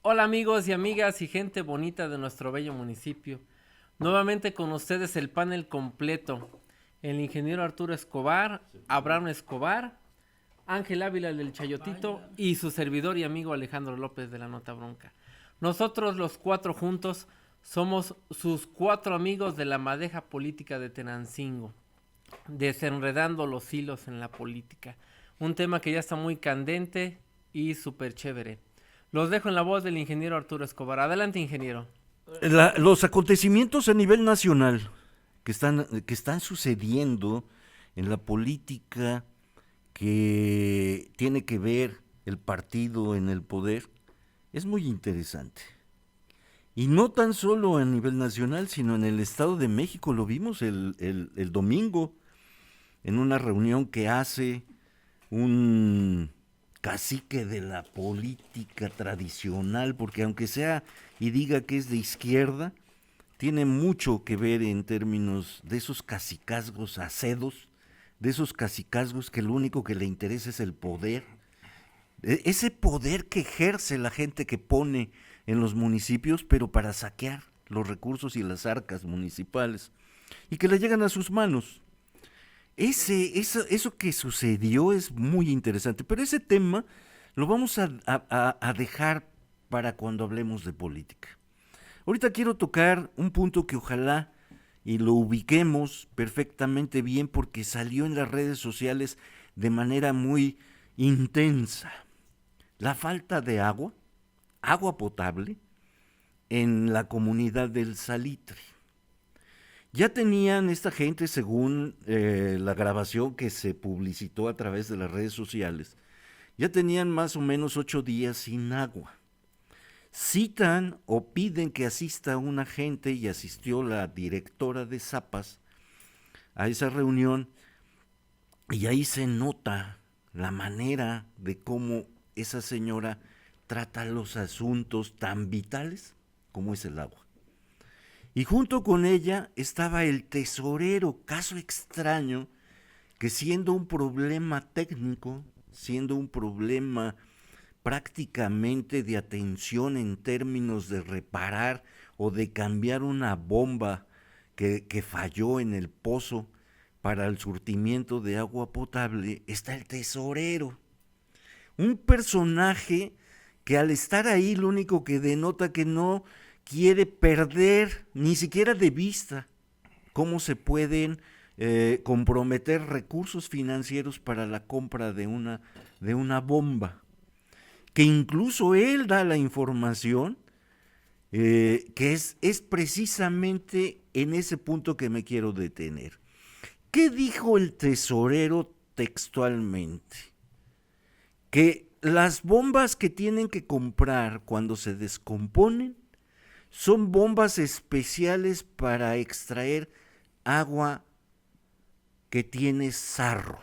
Hola amigos y amigas y gente bonita de nuestro bello municipio. Nuevamente con ustedes el panel completo. El ingeniero Arturo Escobar, Abraham Escobar, Ángel Ávila del Chayotito y su servidor y amigo Alejandro López de la Nota Bronca. Nosotros los cuatro juntos somos sus cuatro amigos de la madeja política de Tenancingo, desenredando los hilos en la política. Un tema que ya está muy candente y súper chévere. Los dejo en la voz del ingeniero Arturo Escobar. Adelante, ingeniero. Los acontecimientos a nivel nacional que están sucediendo en la política que tiene que ver el partido en el poder es muy interesante. Y no tan solo a nivel nacional, sino en el Estado de México. Lo vimos el domingo en una reunión que hace un cacique de la política tradicional, porque aunque sea y diga que es de izquierda, tiene mucho que ver en términos de esos cacicazgos acedos, de esos cacicazgos que lo único que le interesa es el poder, ese poder que ejerce la gente que pone en los municipios, pero para saquear los recursos y las arcas municipales, y que le llegan a sus manos. Eso que sucedió es muy interesante, pero ese tema lo vamos a dejar para cuando hablemos de política. Ahorita quiero tocar un punto que ojalá y lo ubiquemos perfectamente bien porque salió en las redes sociales de manera muy intensa. La falta de agua potable en la comunidad del Salitre. Ya tenían esta gente, según la grabación que se publicitó a través de las redes sociales, ya tenían más o menos 8 días sin agua. Citan o piden que asista una gente y asistió la directora de Zapas a esa reunión y ahí se nota la manera de cómo esa señora trata los asuntos tan vitales como es el agua. Y junto con ella estaba el tesorero, caso extraño, que siendo un problema técnico, siendo un problema prácticamente de atención en términos de reparar o de cambiar una bomba que falló en el pozo para el surtimiento de agua potable, está el tesorero. Un personaje que al estar ahí lo único que denota que no quiere perder ni siquiera de vista cómo se pueden comprometer recursos financieros para la compra de una bomba, que incluso él da la información, que es precisamente en ese punto que me quiero detener. ¿Qué dijo el tesorero textualmente? Que las bombas que tienen que comprar cuando se descomponen son bombas especiales para extraer agua que tiene sarro,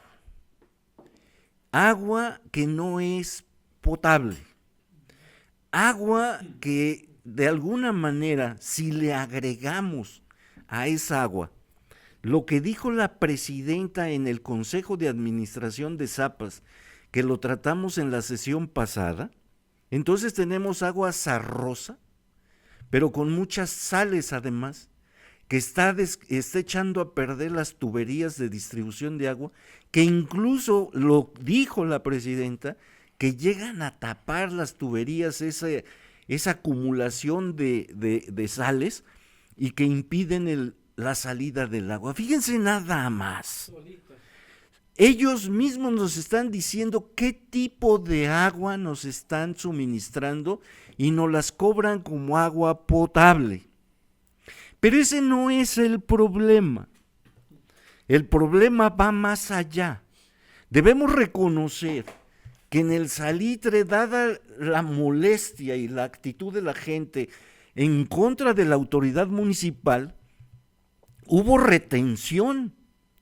agua que no es potable, agua que de alguna manera, si le agregamos a esa agua lo que dijo la presidenta en el Consejo de Administración de Zapas, que lo tratamos en la sesión pasada, entonces tenemos agua sarrosa, pero con muchas sales además, que está echando a perder las tuberías de distribución de agua, que incluso lo dijo la presidenta, que llegan a tapar las tuberías esa acumulación de sales y que impiden la salida del agua. Fíjense nada más. Ellos mismos nos están diciendo qué tipo de agua nos están suministrando y nos las cobran como agua potable. Pero ese no es el problema. El problema va más allá. Debemos reconocer que en el Salitre, dada la molestia y la actitud de la gente en contra de la autoridad municipal, hubo retención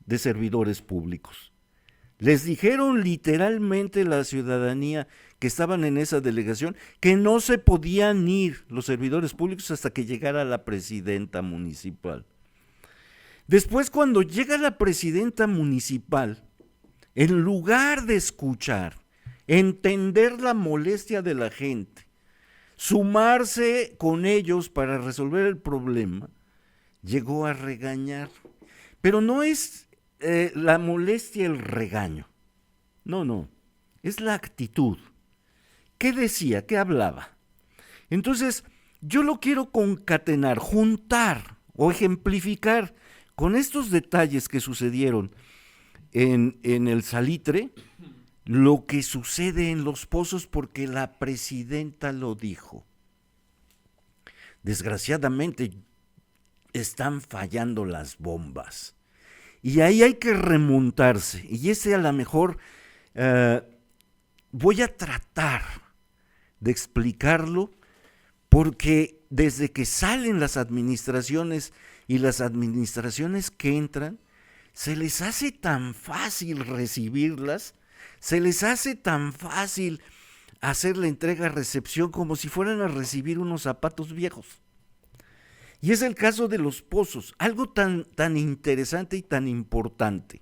de servidores públicos. Les dijeron literalmente la ciudadanía que estaban en esa delegación que no se podían ir los servidores públicos hasta que llegara la presidenta municipal. Después, cuando llega la presidenta municipal, en lugar de escuchar, entender la molestia de la gente, sumarse con ellos para resolver el problema, llegó a regañar. Pero no es la molestia el regaño. No, es la actitud. ¿Qué decía? ¿Qué hablaba? Entonces, yo lo quiero concatenar, juntar o ejemplificar con estos detalles que sucedieron en el Salitre, lo que sucede en Los Pozos, porque la presidenta lo dijo. Desgraciadamente, están fallando las bombas. Y ahí hay que remontarse. Y ese a lo mejor voy a tratar de explicarlo, porque desde que salen las administraciones y las administraciones que entran, se les hace tan fácil recibirlas, se les hace tan fácil hacer la entrega-recepción como si fueran a recibir unos zapatos viejos. Y es el caso de Los Pozos, algo tan interesante y tan importante,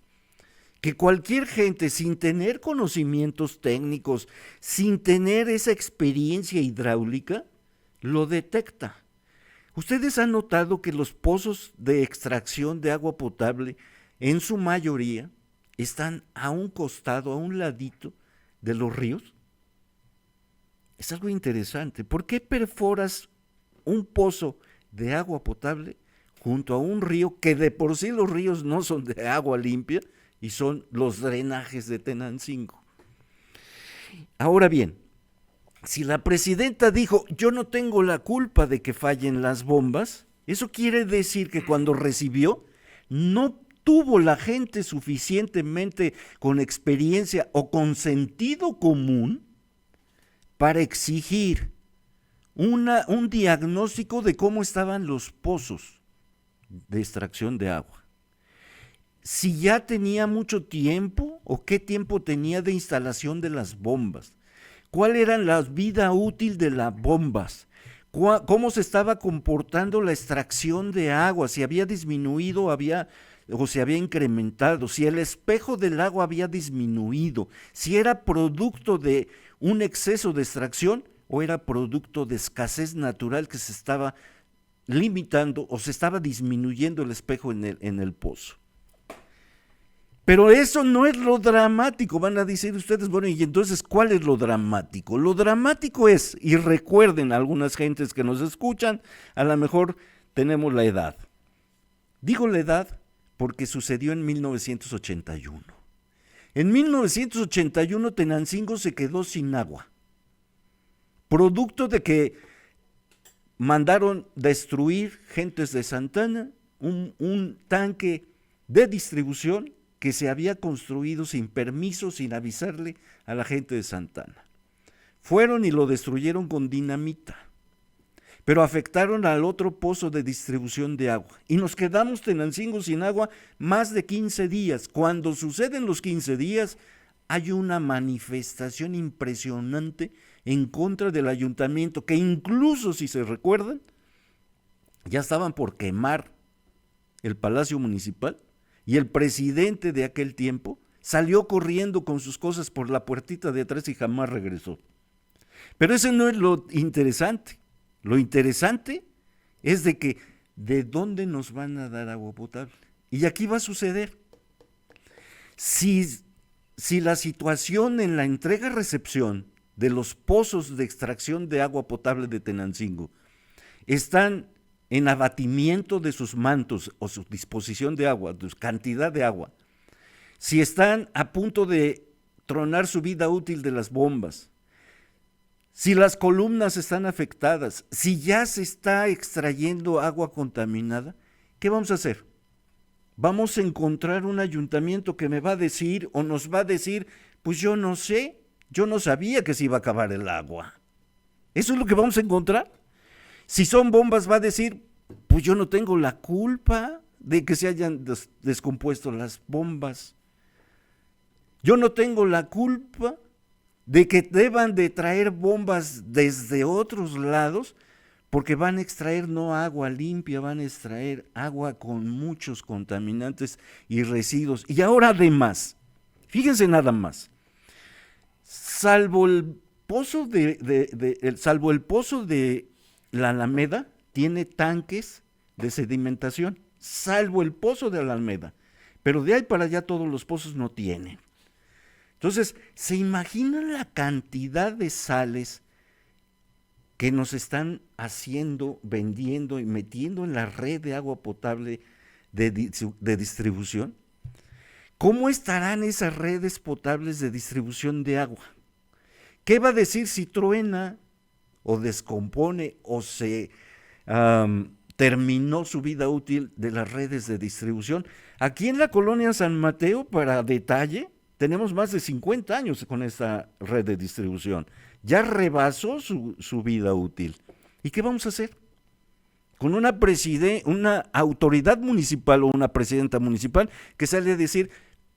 que cualquier gente sin tener conocimientos técnicos, sin tener esa experiencia hidráulica, lo detecta. Ustedes han notado que los pozos de extracción de agua potable, en su mayoría, están a un costado, a un ladito de los ríos. Es algo interesante. ¿Por qué perforas un pozo de agua potable junto a un río que de por sí los ríos no son de agua limpia y son los drenajes de Tenancingo? Ahora bien, si la presidenta dijo, yo no tengo la culpa de que fallen las bombas, eso quiere decir que cuando recibió, no tuvo la gente suficientemente con experiencia o con sentido común para exigir un diagnóstico de cómo estaban los pozos de extracción de agua. Si ya tenía mucho tiempo o qué tiempo tenía de instalación de las bombas, cuál era la vida útil de las bombas, cómo se estaba comportando la extracción de agua, si había disminuido o se había incrementado, si el espejo del agua había disminuido, si era producto de un exceso de extracción o era producto de escasez natural que se estaba limitando o se estaba disminuyendo el espejo en el pozo. Pero eso no es lo dramático, van a decir ustedes, bueno, y entonces, ¿cuál es lo dramático? Lo dramático es, y recuerden algunas gentes que nos escuchan, a lo mejor tenemos la edad. Digo la edad porque sucedió en 1981. En 1981 Tenancingo se quedó sin agua, producto de que mandaron destruir gentes de Santana un tanque de distribución que se había construido sin permiso, sin avisarle a la gente de Santana. Fueron y lo destruyeron con dinamita, pero afectaron al otro pozo de distribución de agua. Y nos quedamos Tenancingo sin agua más de 15 días. Cuando suceden los 15 días, hay una manifestación impresionante en contra del ayuntamiento, que incluso, si se recuerdan, ya estaban por quemar el Palacio Municipal. Y el presidente de aquel tiempo salió corriendo con sus cosas por la puertita de atrás y jamás regresó. Pero eso no es lo interesante. Lo interesante es de dónde nos van a dar agua potable. Y aquí va a suceder. Si la situación en la entrega-recepción de los pozos de extracción de agua potable de Tenancingo están en abatimiento de sus mantos o su disposición de agua, de su cantidad de agua, si están a punto de tronar su vida útil de las bombas, si las columnas están afectadas, si ya se está extrayendo agua contaminada, ¿qué vamos a hacer? Vamos a encontrar un ayuntamiento que me va a decir o nos va a decir, pues yo no sé, yo no sabía que se iba a acabar el agua. ¿Eso es lo que vamos a encontrar? Si son bombas, va a decir, pues yo no tengo la culpa de que se hayan descompuesto las bombas. Yo no tengo la culpa de que deban de traer bombas desde otros lados, porque van a extraer no agua limpia, van a extraer agua con muchos contaminantes y residuos. Y ahora además, fíjense nada más, salvo pozo salvo el pozo de la Alameda, tiene tanques de sedimentación, salvo el pozo de la Alameda, pero de ahí para allá todos los pozos no tienen. Entonces, ¿se imaginan la cantidad de sales que nos están haciendo, vendiendo y metiendo en la red de agua potable de distribución? ¿Cómo estarán esas redes potables de distribución de agua? ¿Qué va a decir si truena o descompone o se terminó su vida útil de las redes de distribución? Aquí en la colonia San Mateo, para detalle, tenemos más de 50 años con esta red de distribución. Ya rebasó su vida útil. ¿Y qué vamos a hacer? Con una autoridad municipal o una presidenta municipal que sale a decir,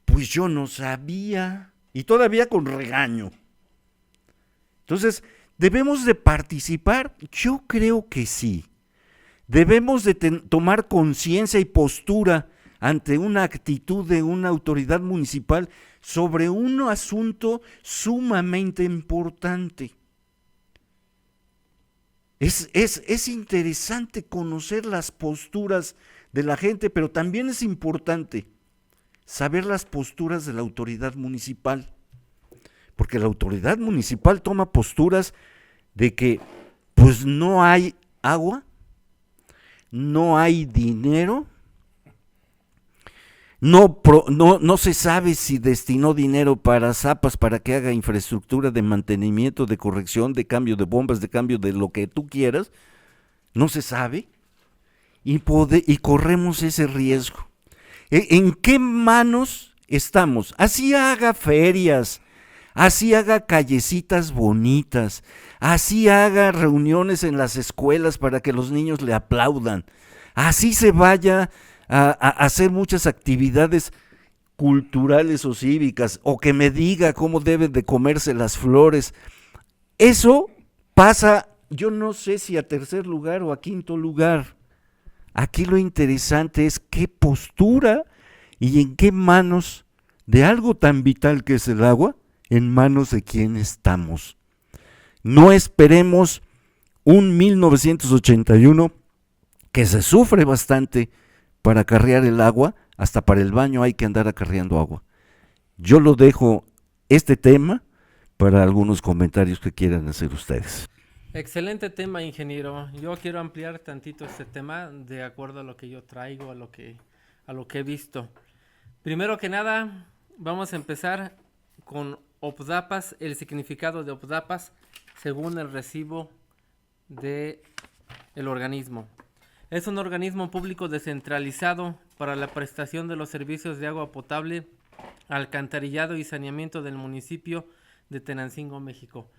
pues yo no sabía, y todavía con regaño. Entonces, ¿debemos de participar? Yo creo que sí. Debemos de tomar conciencia y postura ante una actitud de una autoridad municipal sobre un asunto sumamente importante. Es interesante conocer las posturas de la gente, pero también es importante saber las posturas de la autoridad municipal, porque la autoridad municipal toma posturas de que pues no hay agua, no hay dinero, no se sabe si destinó dinero para Zapas para que haga infraestructura de mantenimiento, de corrección, de cambio de bombas, de cambio de lo que tú quieras, no se sabe, y corremos ese riesgo. ¿En qué manos estamos? Así haga ferias, así haga callecitas bonitas, así haga reuniones en las escuelas para que los niños le aplaudan, así se vaya a hacer muchas actividades culturales o cívicas, o que me diga cómo deben de comerse las flores. Eso pasa, yo no sé si a tercer lugar o a quinto lugar. Aquí lo interesante es qué postura y en qué manos de algo tan vital que es el agua, en manos de quién estamos. No esperemos un 1981 que se sufre bastante para acarrear el agua, hasta para el baño hay que andar acarreando agua. Yo lo dejo este tema para algunos comentarios que quieran hacer ustedes. Excelente tema, ingeniero. Yo quiero ampliar tantito este tema de acuerdo a lo que yo traigo, a lo que he visto. Primero que nada, vamos a empezar con OPDAPAS, el significado de OPDAPAS según el recibo del organismo. Es un organismo público descentralizado para la prestación de los servicios de agua potable, alcantarillado y saneamiento del municipio de Tenancingo, México.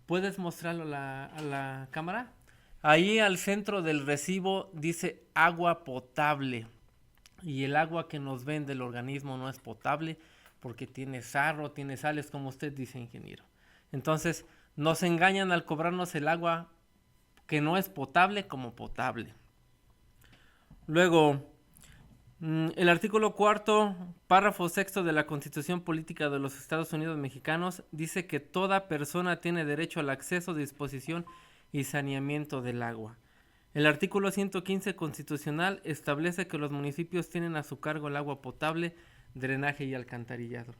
¿Puedes mostrarlo a la cámara? Ahí al centro del recibo dice agua potable, y el agua que nos vende el organismo no es potable porque tiene sarro, tiene sales, como usted dice, ingeniero. Entonces nos engañan al cobrarnos el agua que no es potable como potable. Luego, el artículo 4, párrafo 6 de la Constitución Política de los Estados Unidos Mexicanos dice que toda persona tiene derecho al acceso, disposición y saneamiento del agua. El artículo 115 constitucional establece que los municipios tienen a su cargo el agua potable, drenaje y alcantarillado.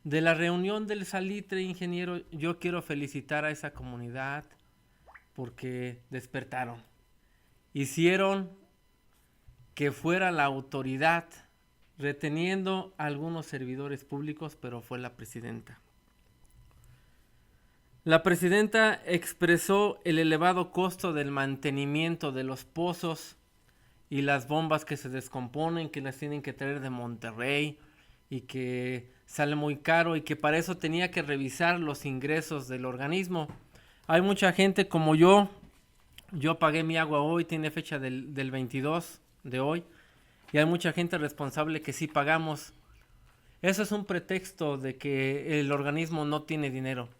De la reunión del Salitre, ingeniero, yo quiero felicitar a esa comunidad porque despertaron. Hicieron que fuera la autoridad, reteniendo a algunos servidores públicos, pero fue la presidenta. La presidenta expresó el elevado costo del mantenimiento de los pozos y las bombas que se descomponen, que las tienen que traer de Monterrey y que sale muy caro y que para eso tenía que revisar los ingresos del organismo. Hay mucha gente como yo pagué mi agua hoy, tiene fecha del 22 de hoy, y hay mucha gente responsable que sí pagamos. Eso es un pretexto de que el organismo no tiene dinero.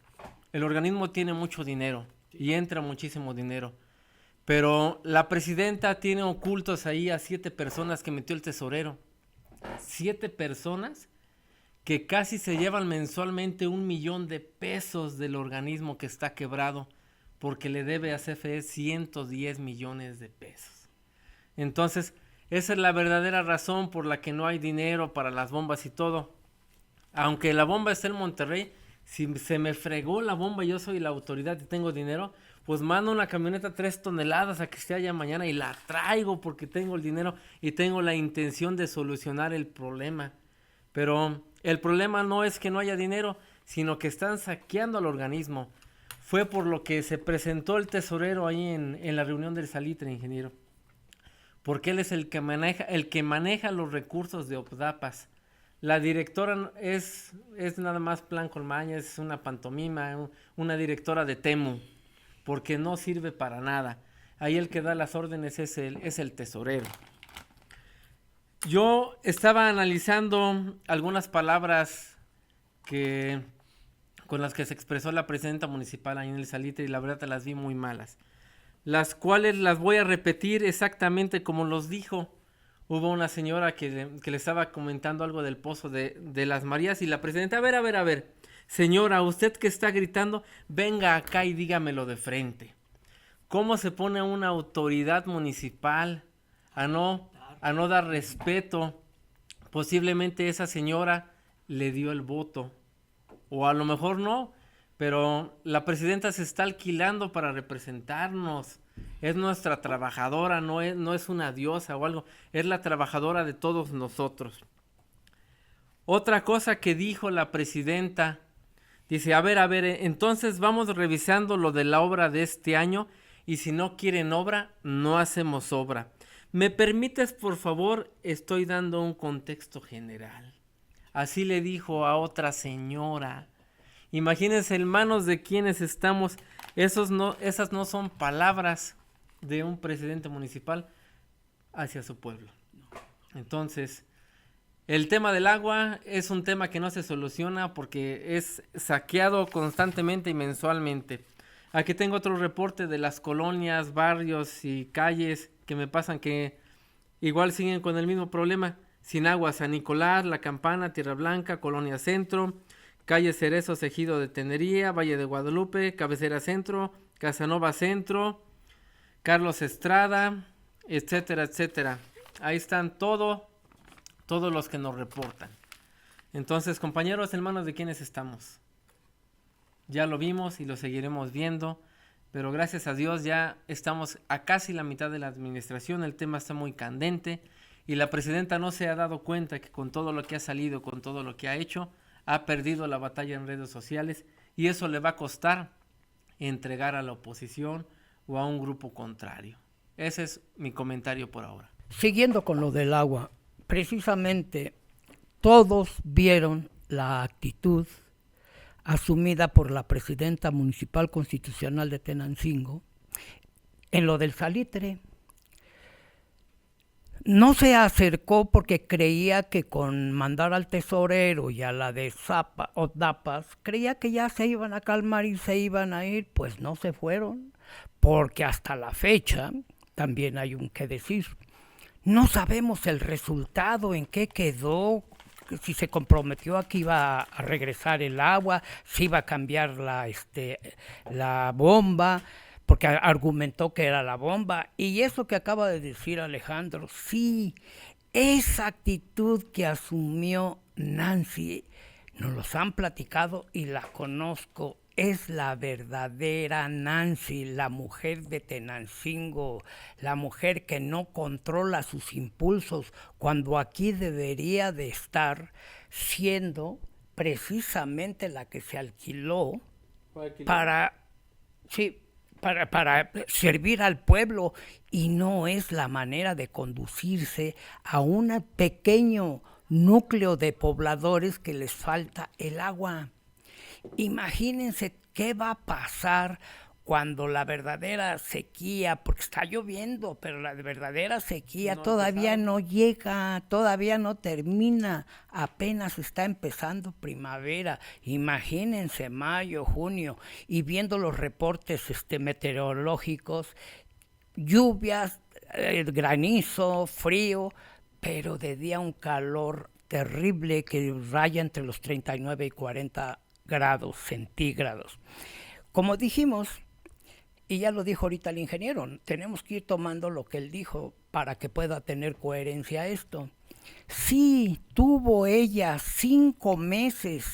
El organismo tiene mucho dinero y entra muchísimo dinero, pero la presidenta tiene ocultos ahí a 7 personas que metió el tesorero. 7 personas que casi se llevan mensualmente 1,000,000 de pesos del organismo que está quebrado porque le debe a CFE 110 millones de pesos. Entonces, esa es la verdadera razón por la que no hay dinero para las bombas y todo. Aunque la bomba esté en Monterrey, si se me fregó la bomba y yo soy la autoridad y tengo dinero, pues mando una camioneta 3 toneladas a que esté allá mañana y la traigo porque tengo el dinero y tengo la intención de solucionar el problema. Pero el problema no es que no haya dinero, sino que están saqueando al organismo. Fue por lo que se presentó el tesorero ahí en la reunión del Salitre, ingeniero. Porque él es el que maneja los recursos de OPDAPAS. La directora es nada más plan con maña, es una pantomima, una directora de Temu, porque no sirve para nada. Ahí el que da las órdenes es el tesorero. Yo estaba analizando algunas palabras con las que se expresó la presidenta municipal ahí en el Salitre y la verdad las vi muy malas. Las cuales las voy a repetir exactamente como los dijo. Hubo una señora que le estaba comentando algo del pozo de las Marías y la presidenta, a ver, señora, usted que está gritando, venga acá y dígamelo de frente. ¿Cómo se pone una autoridad municipal a no dar respeto? Posiblemente esa señora le dio el voto, o a lo mejor no, pero la presidenta se está alquilando para representarnos. Es nuestra trabajadora, no es una diosa o algo, es la trabajadora de todos nosotros. Otra cosa que dijo la presidenta, dice, a ver, entonces vamos revisando lo de la obra de este año y si no quieren obra, no hacemos obra. ¿Me permites, por favor? Estoy dando un contexto general. Así le dijo a otra señora. Imagínense en manos de quienes estamos. Esas no son palabras de un presidente municipal hacia su pueblo. Entonces, el tema del agua es un tema que no se soluciona porque es saqueado constantemente y mensualmente. Aquí tengo otro reporte de las colonias, barrios y calles que me pasan que igual siguen con el mismo problema. Sin agua, San Nicolás, La Campana, Tierra Blanca, Colonia Centro, calle Cerezos, Ejido de Tenería, Valle de Guadalupe, Cabecera Centro, Casanova Centro, Carlos Estrada, etcétera, etcétera. Ahí están todos los que nos reportan. Entonces, compañeros, en manos de quienes estamos. Ya lo vimos y lo seguiremos viendo, pero gracias a Dios ya estamos a casi la mitad de la administración, el tema está muy candente y la presidenta no se ha dado cuenta que con todo lo que ha salido, con todo lo que ha hecho, ha perdido la batalla en redes sociales y eso le va a costar entregar a la oposición o a un grupo contrario. Ese es mi comentario por ahora. Siguiendo con lo del agua, precisamente todos vieron la actitud asumida por la presidenta municipal constitucional de Tenancingo en lo del Salitre. No se acercó porque creía que con mandar al tesorero y a la de OPDAPAS, creía que ya se iban a calmar y se iban a ir, pues no se fueron, porque hasta la fecha, también hay un que decir, no sabemos el resultado, en qué quedó, si se comprometió a que iba a regresar el agua, si iba a cambiar la bomba, porque argumentó que era la bomba. Y eso que acaba de decir Alejandro, sí, esa actitud que asumió Nancy, nos los han platicado y la conozco, es la verdadera Nancy, la mujer de Tenancingo, la mujer que no controla sus impulsos, cuando aquí debería de estar siendo precisamente la que se alquiló para servir al pueblo, y no es la manera de conducirse a un pequeño núcleo de pobladores que les falta el agua. Imagínense qué va a pasar cuando la verdadera sequía, porque está lloviendo, pero la verdadera sequía todavía no llega, todavía no termina, apenas está empezando primavera. Imagínense mayo, junio, y viendo los reportes meteorológicos, lluvias, granizo, frío, pero de día un calor terrible que raya entre los 39 y 40 grados centígrados. Como dijimos, y ya lo dijo ahorita el ingeniero, tenemos que ir tomando lo que él dijo para que pueda tener coherencia esto. Sí, tuvo ella 5 meses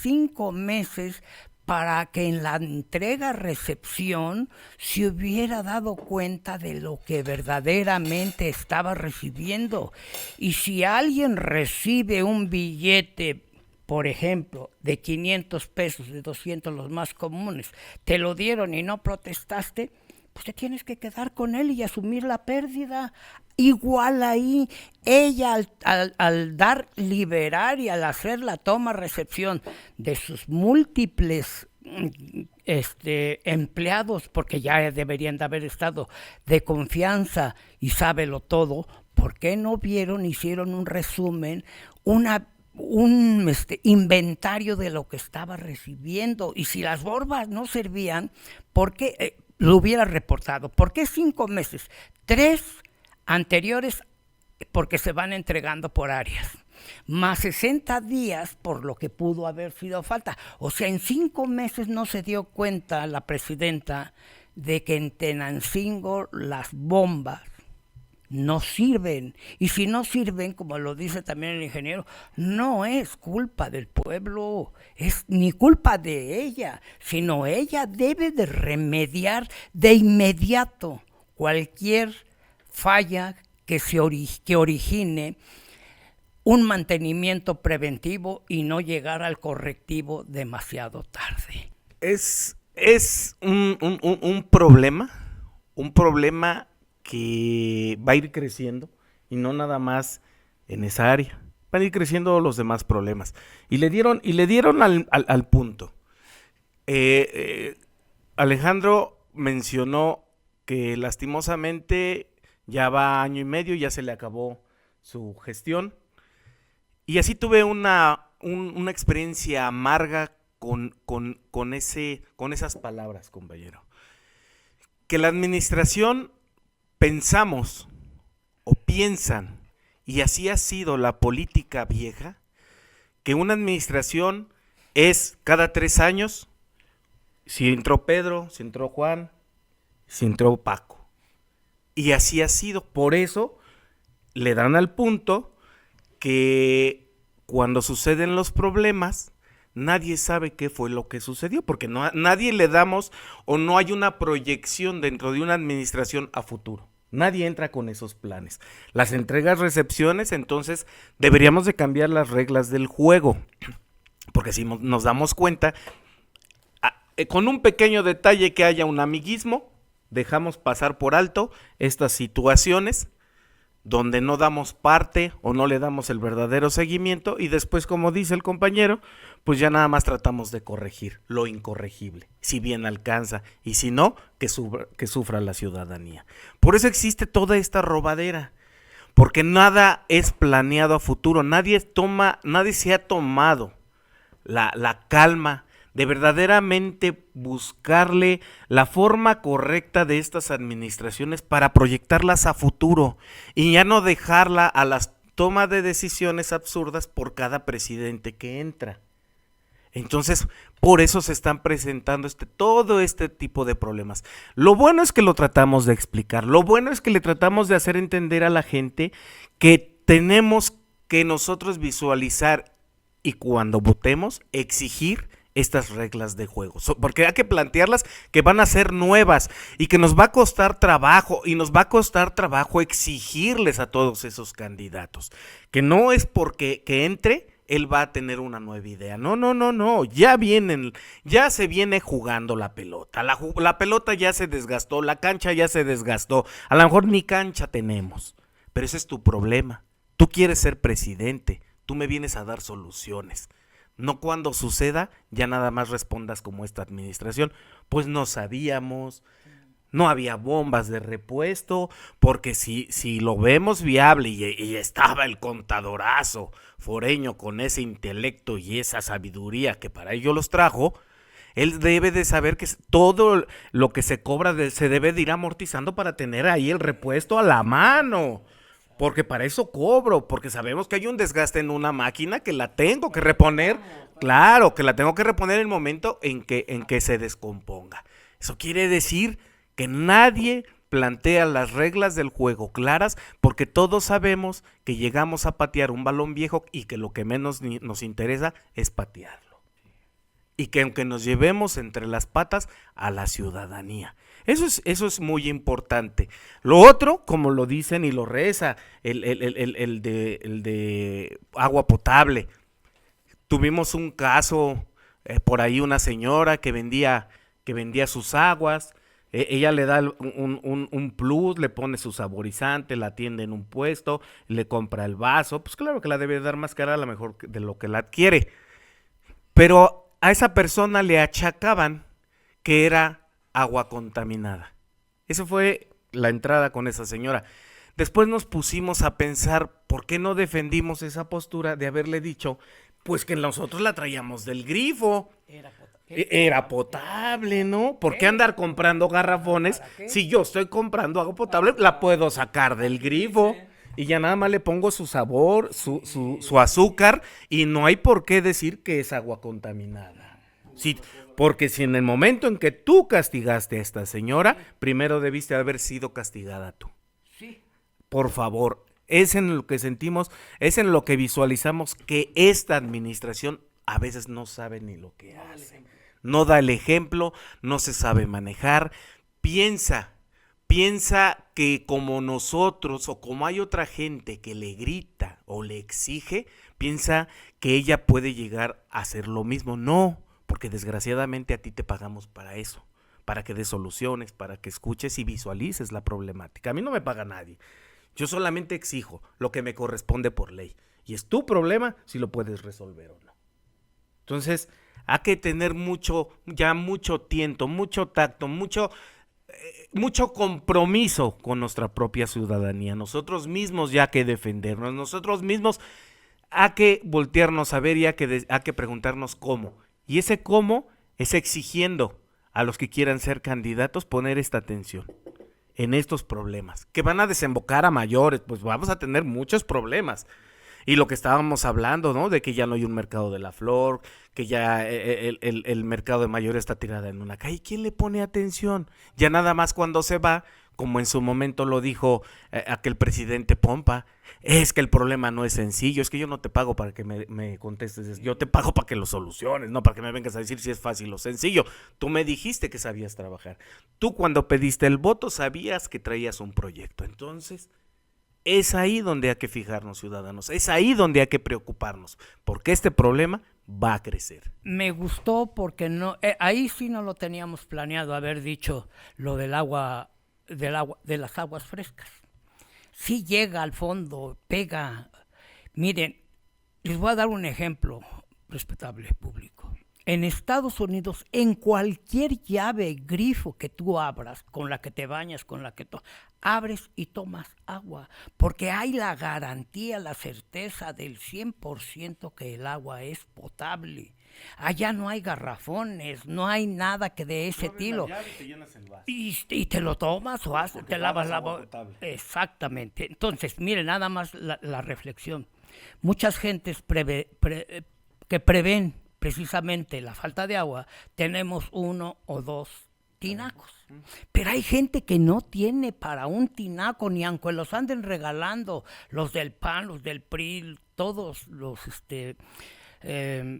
para que en la entrega-recepción se hubiera dado cuenta de lo que verdaderamente estaba recibiendo. Y si alguien recibe un billete, por ejemplo, de 500 pesos, de 200 los más comunes, te lo dieron y no protestaste, pues te tienes que quedar con él y asumir la pérdida. Igual ahí, ella al dar, liberar y al hacer la toma-recepción de sus múltiples empleados, porque ya deberían de haber estado de confianza y sábelo todo, ¿por qué no vieron, hicieron un resumen, un inventario de lo que estaba recibiendo? Y si las bombas no servían, ¿por qué lo hubiera reportado? ¿Por qué 5 meses? 3 anteriores porque se van entregando por áreas, más 60 días por lo que pudo haber sido falta. O sea, en 5 meses no se dio cuenta la presidenta de que en Tenancingo las bombas no sirven. Y si no sirven, como lo dice también el ingeniero, no es culpa del pueblo, es ni culpa de ella, sino ella debe de remediar de inmediato cualquier falla que origine un mantenimiento preventivo y no llegar al correctivo demasiado tarde. Es un problema que va a ir creciendo, y no nada más en esa área, van a ir creciendo los demás problemas. Y le dieron al punto. Alejandro mencionó que lastimosamente ya va 1 año y medio, ya se le acabó su gestión, y así tuve una experiencia amarga con esas palabras, compañero. Que la administración pensamos o piensan, y así ha sido la política vieja, que una administración es cada 3 años, si entró Pedro, si entró Juan, si entró Paco. Y así ha sido. Por eso le dan al punto que cuando suceden los problemas, nadie sabe qué fue lo que sucedió, porque nadie le damos, o no hay una proyección dentro de una administración a futuro. Nadie entra con esos planes. Las entregas, recepciones, entonces deberíamos de cambiar las reglas del juego, porque si nos damos cuenta, con un pequeño detalle que haya un amiguismo, dejamos pasar por alto estas situaciones donde no damos parte o no le damos el verdadero seguimiento, y después, como dice el compañero, pues ya nada más tratamos de corregir lo incorregible, si bien alcanza, y si no, que sufra la ciudadanía. Por eso existe toda esta robadera, porque nada es planeado a futuro, nadie se ha tomado la calma de verdaderamente buscarle la forma correcta de estas administraciones para proyectarlas a futuro y ya no dejarla a las tomas de decisiones absurdas por cada presidente que entra. Entonces, por eso se están presentando todo este tipo de problemas. Lo bueno es que lo tratamos de explicar, lo bueno es que le tratamos de hacer entender a la gente que tenemos que nosotros visualizar y cuando votemos exigir estas reglas de juego, porque hay que plantearlas, que van a ser nuevas y que nos va a costar trabajo, y nos va a costar trabajo exigirles a todos esos candidatos, que no es porque que entre él va a tener una nueva idea, no, ya se viene jugando la pelota, la pelota ya se desgastó, la cancha ya se desgastó, a lo mejor ni cancha tenemos, pero ese es tu problema, tú quieres ser presidente, tú me vienes a dar soluciones. No cuando suceda, ya nada más respondas como esta administración, pues no sabíamos, no había bombas de repuesto, porque si lo vemos viable y estaba el contadorazo foreño con ese intelecto y esa sabiduría que para ello los trajo, él debe de saber que todo lo que se cobra se debe de ir amortizando para tener ahí el repuesto a la mano. porque para eso cobro, porque sabemos que hay un desgaste en una máquina que la tengo que reponer, claro, que la tengo que reponer en el momento en que se descomponga. Eso quiere decir que nadie plantea las reglas del juego claras, porque todos sabemos que llegamos a patear un balón viejo y que lo que menos nos interesa es patearlo. Y que aunque nos llevemos entre las patas a la ciudadanía. Eso es muy importante. Lo otro, como lo dicen y lo reza, el de agua potable. Tuvimos un caso, por ahí una señora que vendía sus aguas. Ella le da un plus, le pone su saborizante, la atiende en un puesto, le compra el vaso. Pues claro que la debe dar más cara a lo mejor de lo que la adquiere. Pero a esa persona le achacaban que era agua contaminada. Esa fue la entrada con esa señora. Después nos pusimos a pensar por qué no defendimos esa postura de haberle dicho, pues que nosotros la traíamos del grifo. Era potable, ¿no? ¿Por qué andar comprando garrafones? Si yo estoy comprando agua potable, la puedo sacar del grifo. Y ya nada más le pongo su sabor, su azúcar, y no hay por qué decir que es agua contaminada. Sí, porque si en el momento en que tú castigaste a esta señora, primero debiste haber sido castigada tú. Sí. Por favor, es en lo que sentimos, es en lo que visualizamos que esta administración a veces no sabe ni lo que hace. No da el ejemplo, no se sabe manejar, piensa que como nosotros o como hay otra gente que le grita o le exige, piensa que ella puede llegar a hacer lo mismo. No, porque desgraciadamente a ti te pagamos para eso, para que des soluciones, para que escuches y visualices la problemática. A mí no me paga nadie, yo solamente exijo lo que me corresponde por ley y es tu problema si lo puedes resolver o no. Entonces, hay que tener mucho tiento, mucho tacto, mucho compromiso con nuestra propia ciudadanía. Nosotros mismos ya que defendernos, nosotros mismos hay que voltearnos a ver y hay que preguntarnos cómo. Y ese cómo es exigiendo a los que quieran ser candidatos poner esta atención en estos problemas, que van a desembocar a mayores, pues vamos a tener muchos problemas. Y lo que estábamos hablando, ¿no? De que ya no hay un mercado de la flor, que ya el mercado de mayores está tirada en una calle. ¿Quién le pone atención? Ya nada más cuando se va, como en su momento lo dijo aquel presidente Pompa, es que el problema no es sencillo, es que yo no te pago para que me contestes, yo te pago para que lo soluciones, no para que me vengas a decir si es fácil o sencillo. Tú me dijiste que sabías trabajar. Tú cuando pediste el voto sabías que traías un proyecto. Entonces, es ahí donde hay que fijarnos, ciudadanos, es ahí donde hay que preocuparnos, porque este problema va a crecer. Me gustó porque no, ahí sí no lo teníamos planeado haber dicho lo del agua, de las aguas frescas. Sí llega al fondo, pega. Miren, les voy a dar un ejemplo, respetable público. En Estados Unidos, en cualquier llave, grifo que tú abras, con la que te bañas, con la que abres y tomas agua, porque hay la garantía, la certeza del 100% que el agua es potable. Allá no hay garrafones, no hay nada que de ese estilo. Y te lo tomas o te lavas la boca. Exactamente. Entonces, miren, nada más la reflexión. Muchas gentes que prevén precisamente la falta de agua, tenemos 1 o 2 tinacos. Pero hay gente que no tiene para un tinaco, ni aunque los anden regalando los del PAN, los del PRI, todos los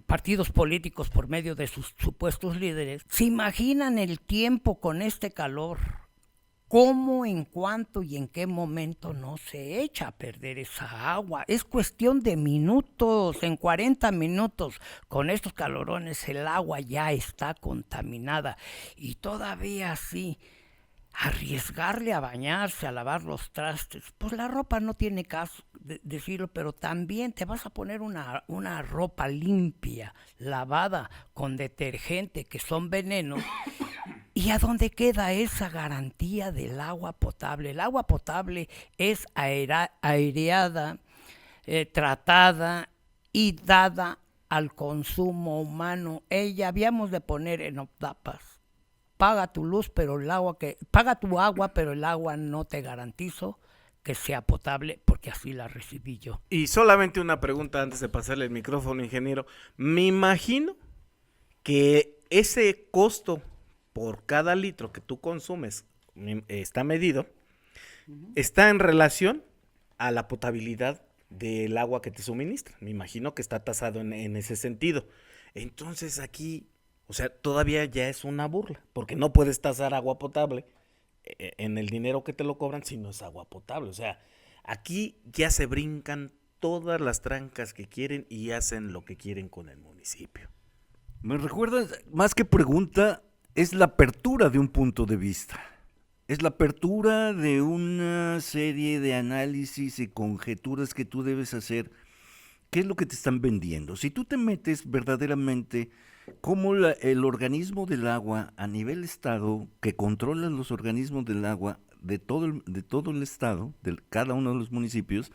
partidos políticos por medio de sus supuestos líderes. ¿Se imaginan el tiempo con este calor? ¿Cómo, en cuánto y en qué momento no se echa a perder esa agua? Es cuestión de minutos, en 40 minutos, con estos calorones el agua ya está contaminada. Y todavía así, arriesgarle a bañarse, a lavar los trastes, pues la ropa no tiene caso decirlo, pero también te vas a poner una ropa limpia, lavada, con detergente, que son venenos. ¿Y a dónde queda esa garantía del agua potable? El agua potable es aireada, tratada y dada al consumo humano. Habíamos de poner en ODAPAS, paga tu luz, pero paga tu agua, pero el agua no te garantizo que sea potable, porque así la recibí yo. Y solamente una pregunta antes de pasarle el micrófono, ingeniero. Me imagino que ese costo por cada litro que tú consumes está medido, está en relación a la potabilidad del agua que te suministra. Me imagino que está tasado en ese sentido. Entonces aquí, o sea, todavía ya es una burla, porque no puedes tasar agua potable en el dinero que te lo cobran si no es agua potable. O sea, aquí ya se brincan todas las trancas que quieren y hacen lo que quieren con el municipio. Me recuerda, más que pregunta, es la apertura de un punto de vista. Es la apertura de una serie de análisis y conjeturas que tú debes hacer. ¿Qué es lo que te están vendiendo? Si tú te metes verdaderamente como el organismo del agua a nivel estado, que controla los organismos del agua de todo el estado, de cada uno de los municipios,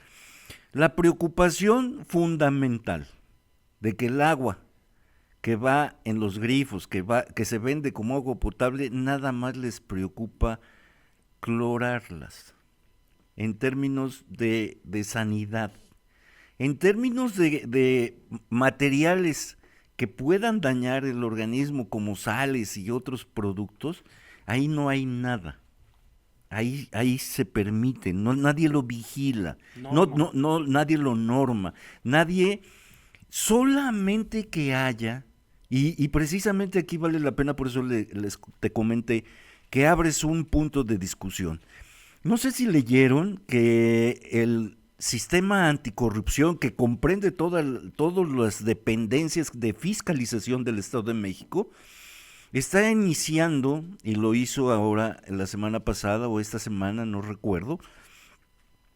la preocupación fundamental de que el agua que va en los grifos, que se vende como agua potable, nada más les preocupa clorarlas, en términos de sanidad, en términos de materiales que puedan dañar el organismo como sales y otros productos, ahí no hay nada. Ahí se permite, nadie lo vigila, nadie lo norma, nadie, solamente que haya, y precisamente aquí vale la pena, por eso te comenté, que abres un punto de discusión. No sé si leyeron que el sistema anticorrupción, que comprende todas las dependencias de fiscalización del Estado de México, está iniciando, y lo hizo ahora la semana pasada o esta semana, no recuerdo,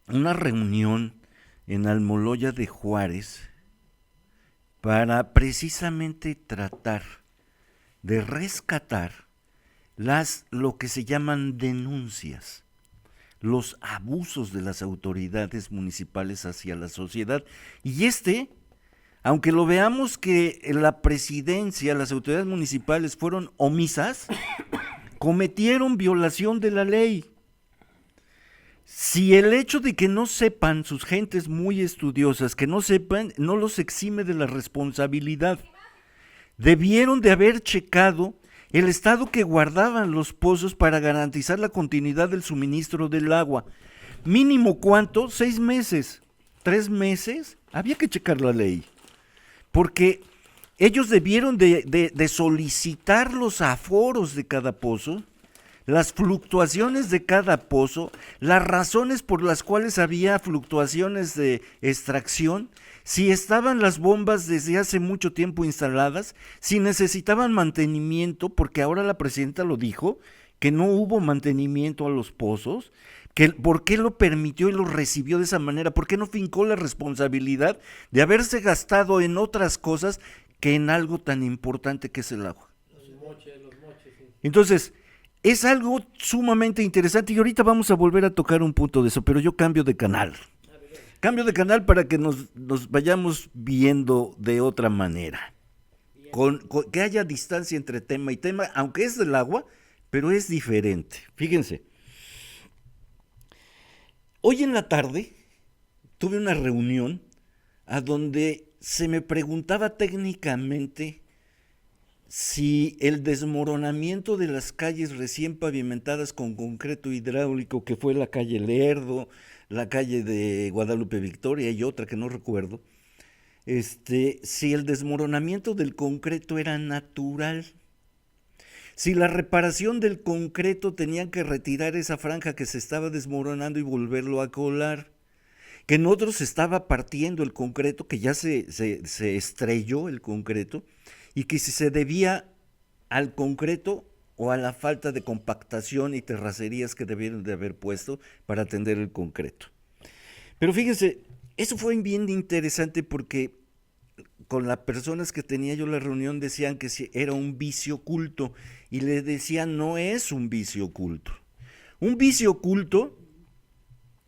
una reunión en Almoloya de Juárez para precisamente tratar de rescatar lo que se llaman denuncias, los abusos de las autoridades municipales hacia la sociedad. Y aunque lo veamos que la presidencia, las autoridades municipales fueron omisas, cometieron violación de la ley. Si el hecho de que no sepan sus gentes muy estudiosas, que no sepan, no los exime de la responsabilidad. Debieron de haber checado el estado que guardaban los pozos para garantizar la continuidad del suministro del agua. Mínimo, ¿cuánto? 6 meses, 3 meses, había que checar la ley. Porque ellos debieron de solicitar los aforos de cada pozo, las fluctuaciones de cada pozo, las razones por las cuales había fluctuaciones de extracción, si estaban las bombas desde hace mucho tiempo instaladas, si necesitaban mantenimiento, porque ahora la presidenta lo dijo, que no hubo mantenimiento a los pozos, que por qué lo permitió y lo recibió de esa manera, por qué no fincó la responsabilidad de haberse gastado en otras cosas que en algo tan importante que es el agua. Los moches, sí. Entonces, es algo sumamente interesante y ahorita vamos a volver a tocar un punto de eso, pero yo cambio de canal. Cambio de canal para que nos vayamos viendo de otra manera. Que haya distancia entre tema y tema, aunque es del agua, pero es diferente. Fíjense. Hoy en la tarde tuve una reunión a donde se me preguntaba técnicamente si el desmoronamiento de las calles recién pavimentadas con concreto hidráulico, que fue la calle Lerdo, la calle de Guadalupe Victoria y otra que no recuerdo, si el desmoronamiento del concreto era natural, si la reparación del concreto tenían que retirar esa franja que se estaba desmoronando y volverlo a colar, que en otros se estaba partiendo el concreto, que ya se estrelló el concreto, y que si se debía al concreto o a la falta de compactación y terracerías que debieron de haber puesto para atender el concreto. Pero fíjense, eso fue bien interesante porque con las personas que tenía yo la reunión decían que era un vicio oculto y le decían no es un vicio oculto. Un vicio oculto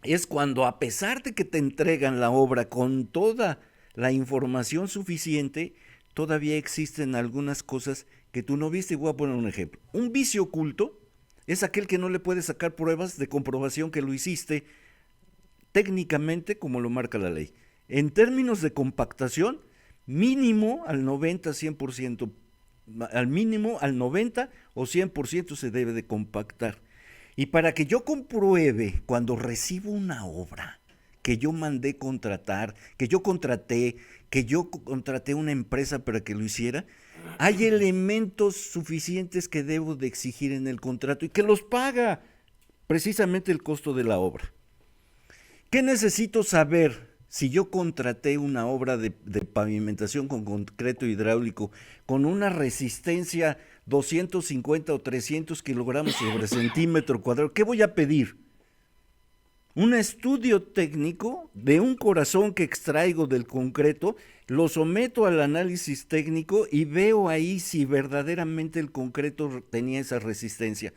es cuando a pesar de que te entregan la obra con toda la información suficiente, todavía existen algunas cosas que tú no viste. Y voy a poner un ejemplo. Un vicio oculto es aquel que no le puedes sacar pruebas de comprobación que lo hiciste técnicamente como lo marca la ley. En términos de compactación, mínimo al 90-100%, al mínimo al 90 o 100% se debe de compactar. Y para que yo compruebe cuando recibo una obra que yo mandé contratar, que yo contraté una empresa para que lo hiciera, hay elementos suficientes que debo de exigir en el contrato y que los paga precisamente el costo de la obra. ¿Qué necesito saber si yo contraté una obra de pavimentación con concreto hidráulico con una resistencia 250 o 300 kilogramos sobre centímetro cuadrado? ¿Qué voy a pedir? Un estudio técnico de un corazón que extraigo del concreto, lo someto al análisis técnico y veo ahí si verdaderamente el concreto tenía esa resistencia.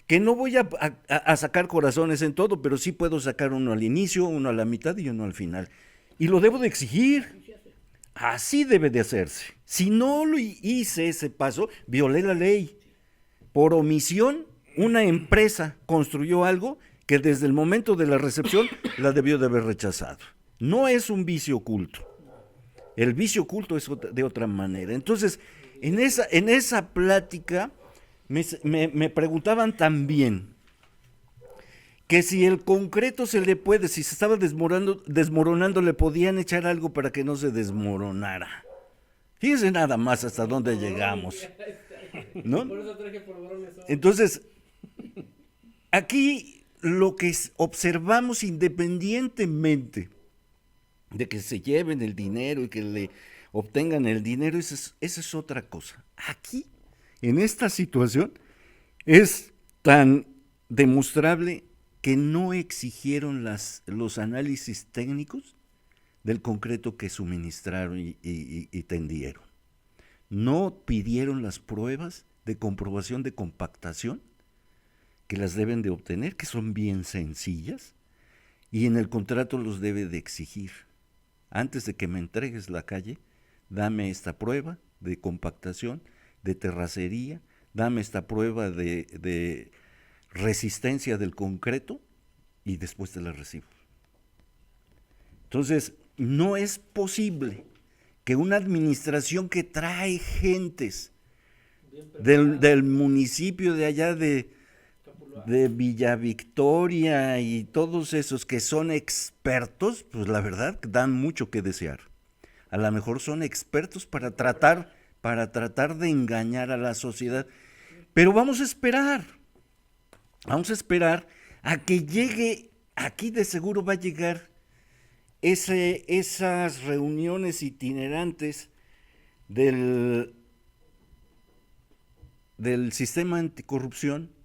Que no voy a sacar corazones en todo, pero sí puedo sacar uno al inicio, uno a la mitad y uno al final. Y lo debo de exigir. Así debe de hacerse. Si no lo hice ese paso, violé la ley. Por omisión, una empresa construyó algo que desde el momento de la recepción la debió de haber rechazado. No es un vicio oculto. El vicio oculto es de otra manera. Entonces, en esa plática me preguntaban también que si el concreto si se estaba desmoronando, le podían echar algo para que no se desmoronara. Fíjense nada más hasta dónde llegamos, ¿no? Entonces, aquí lo que observamos, independientemente de que se lleven el dinero y que le obtengan el dinero, esa es otra cosa. Aquí, en esta situación, es tan demostrable que no exigieron los análisis técnicos del concreto que suministraron y tendieron. No pidieron las pruebas de comprobación de compactación que las deben de obtener, que son bien sencillas, y en el contrato los debe de exigir. Antes de que me entregues la calle, dame esta prueba de compactación, de terracería, dame esta prueba de resistencia del concreto y después te la recibo. Entonces, no es posible que una administración que trae gentes del municipio de allá de Villa Victoria y todos esos que son expertos, pues la verdad dan mucho que desear. A lo mejor son expertos para tratar de engañar a la sociedad, pero vamos a esperar a que llegue. Aquí de seguro va a llegar esas reuniones itinerantes del sistema anticorrupción,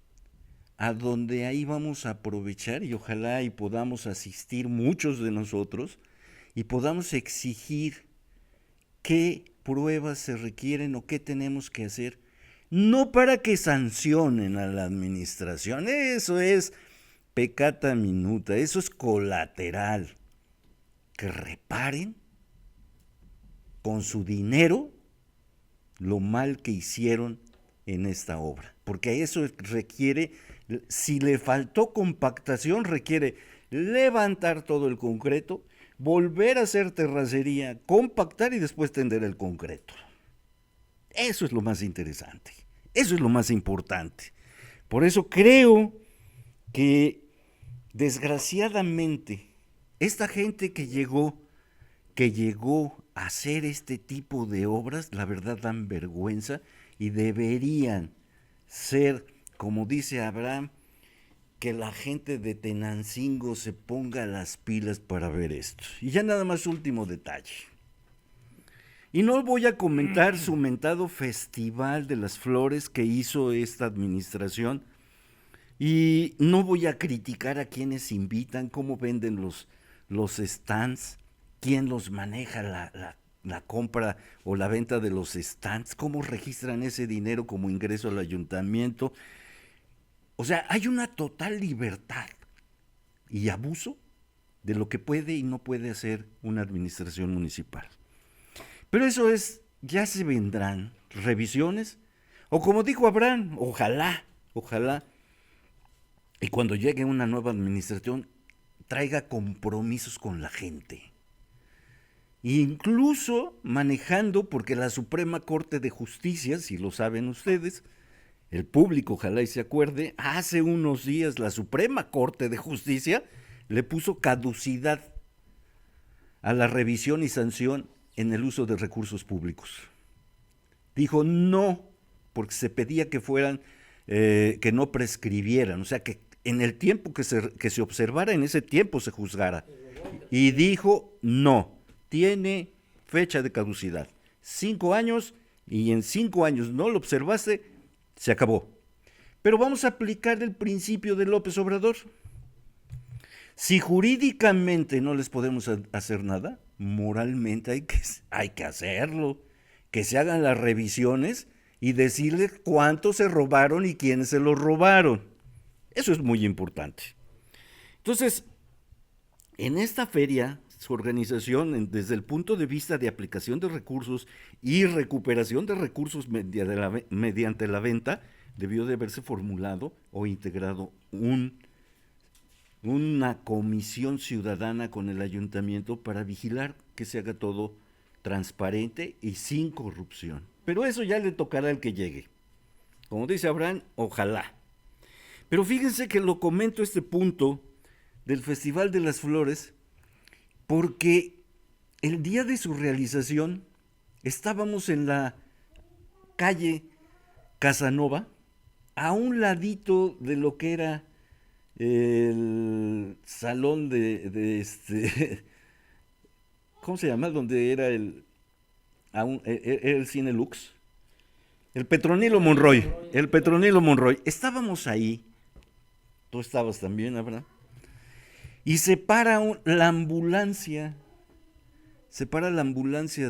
a donde ahí vamos a aprovechar y ojalá y podamos asistir muchos de nosotros y podamos exigir qué pruebas se requieren o qué tenemos que hacer, no para que sancionen a la administración, eso es peccata minuta, eso es colateral, que reparen con su dinero lo mal que hicieron en esta obra, porque eso requiere, si le faltó compactación, requiere levantar todo el concreto, volver a hacer terracería, compactar y después tender el concreto. Eso es lo más interesante, eso es lo más importante. Por eso creo que desgraciadamente esta gente que llegó a hacer este tipo de obras, la verdad dan vergüenza y deberían ser, como dice Abraham, que la gente de Tenancingo se ponga las pilas para ver esto. Y ya nada más último detalle. Y no voy a comentar su mentado Festival de las Flores que hizo esta administración, y no voy a criticar a quienes invitan, cómo venden los stands, quién los maneja la compra o la venta de los stands, cómo registran ese dinero como ingreso al ayuntamiento. O sea, hay una total libertad y abuso de lo que puede y no puede hacer una administración municipal. Pero eso ya se vendrán revisiones, o como dijo Abraham, ojalá, y cuando llegue una nueva administración, traiga compromisos con la gente. Incluso manejando, porque la Suprema Corte de Justicia, si lo saben ustedes, el público ojalá y se acuerde, hace unos días la Suprema Corte de Justicia le puso caducidad a la revisión y sanción en el uso de recursos públicos. Dijo no, porque se pedía que fueran, que no prescribieran, o sea, que en el tiempo que se observara, en ese tiempo se juzgara. Y dijo no, tiene fecha de caducidad, 5 años, y en 5 años no lo observaste, se acabó. Pero vamos a aplicar el principio de López Obrador. Si jurídicamente no les podemos hacer nada, moralmente hay que hacerlo, que se hagan las revisiones y decirles cuánto se robaron y quiénes se lo robaron. Eso es muy importante. Entonces, en esta feria, su organización, desde el punto de vista de aplicación de recursos y recuperación de recursos mediante la venta, debió de haberse formulado o integrado una comisión ciudadana con el ayuntamiento para vigilar que se haga todo transparente y sin corrupción. Pero eso ya le tocará al que llegue. Como dice Abraham, ojalá. Pero fíjense que lo comento este punto del Festival de las Flores porque el día de su realización estábamos en la calle Casanova, a un ladito de lo que era el salón ¿cómo se llama? Donde era el Cine Lux, el Petronilo Monroy. Estábamos ahí, tú estabas también, Abraham, y se para la ambulancia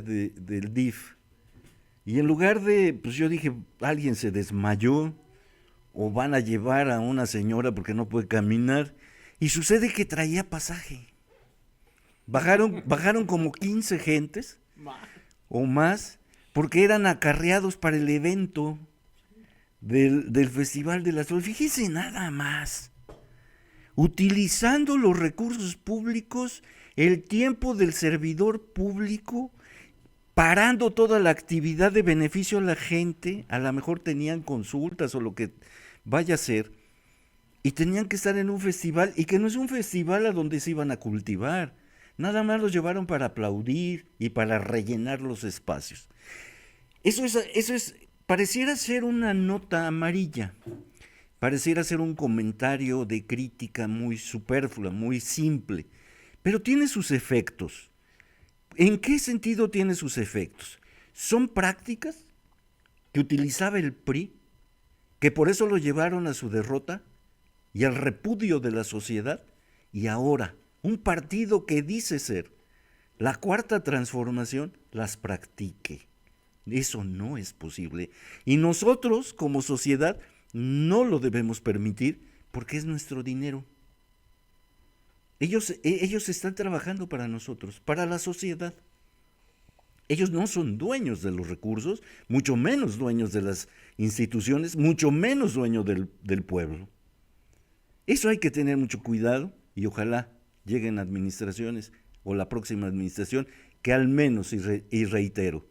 del DIF, y en lugar de, pues yo dije, alguien se desmayó, o van a llevar a una señora porque no puede caminar, y sucede que traía pasaje. Bajaron como 15 gentes o más, porque eran acarreados para el evento del Festival de las Flores. Fíjense nada más, utilizando los recursos públicos, el tiempo del servidor público, parando toda la actividad de beneficio a la gente, a lo mejor tenían consultas o lo que vaya a ser, y tenían que estar en un festival, y que no es un festival a donde se iban a cultivar, nada más los llevaron para aplaudir y para rellenar los espacios. Eso es, pareciera ser una nota amarilla, pareciera ser un comentario de crítica muy superflua, muy simple, pero tiene sus efectos. ¿En qué sentido tiene sus efectos? Son prácticas que utilizaba el PRI, que por eso lo llevaron a su derrota y al repudio de la sociedad, y ahora un partido que dice ser la cuarta transformación las practique. Eso no es posible. Y nosotros, como sociedad, no lo debemos permitir porque es nuestro dinero. Ellos están trabajando para nosotros, para la sociedad. Ellos no son dueños de los recursos, mucho menos dueños de las instituciones, mucho menos dueños del pueblo. Eso hay que tener mucho cuidado y ojalá lleguen administraciones o la próxima administración que al menos, y reitero,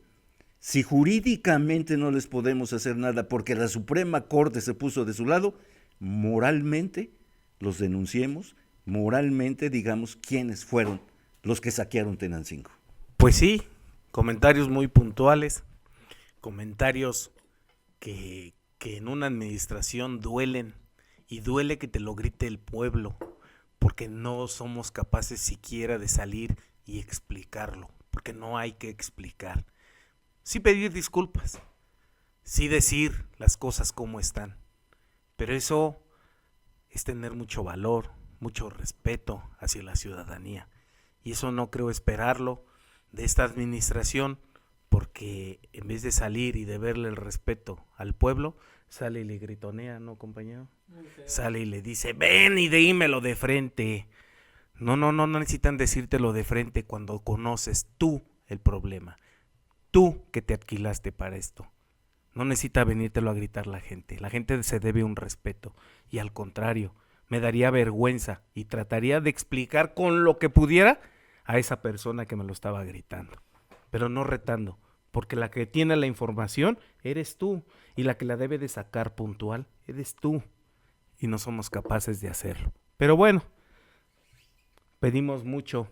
si jurídicamente no les podemos hacer nada porque la Suprema Corte se puso de su lado, moralmente los denunciemos, moralmente digamos quiénes fueron los que saquearon Tenancingo. Pues sí, comentarios muy puntuales, comentarios que en una administración duelen, y duele que te lo grite el pueblo, porque no somos capaces siquiera de salir y explicarlo, porque no hay que explicar. Sí pedir disculpas, sí decir las cosas como están, pero eso es tener mucho valor, mucho respeto hacia la ciudadanía, y eso no creo esperarlo de esta administración, porque en vez de salir y de verle el respeto al pueblo, sale y le gritonea, ¿no, compañero? Sale y le dice, ven y dímelo de frente. No necesitan decírtelo de frente cuando conoces tú el problema. Tú que te alquilaste para esto. No necesita venírtelo a gritar la gente. La gente se debe un respeto. Y al contrario, me daría vergüenza y trataría de explicar con lo que pudiera a esa persona que me lo estaba gritando, pero no retando, porque la que tiene la información eres tú y la que la debe de sacar puntual eres tú y no somos capaces de hacerlo. Pero bueno, pedimos mucho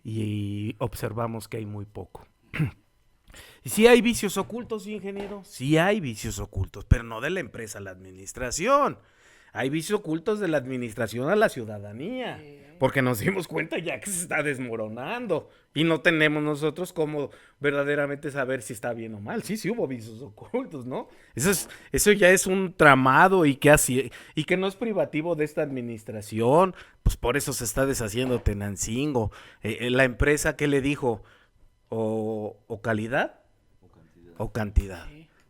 y observamos que hay muy poco. Y sí hay vicios ocultos, ingeniero, sí hay vicios ocultos, pero no de la empresa a la administración. Hay vicios ocultos de la administración a la ciudadanía, porque nos dimos cuenta ya que se está desmoronando y no tenemos nosotros cómo verdaderamente saber si está bien o mal. Sí hubo vicios ocultos, ¿no? Eso ya es un tramado y que no es privativo de esta administración, pues por eso se está deshaciendo Tenancingo. La empresa, ¿qué le dijo? O calidad o cantidad.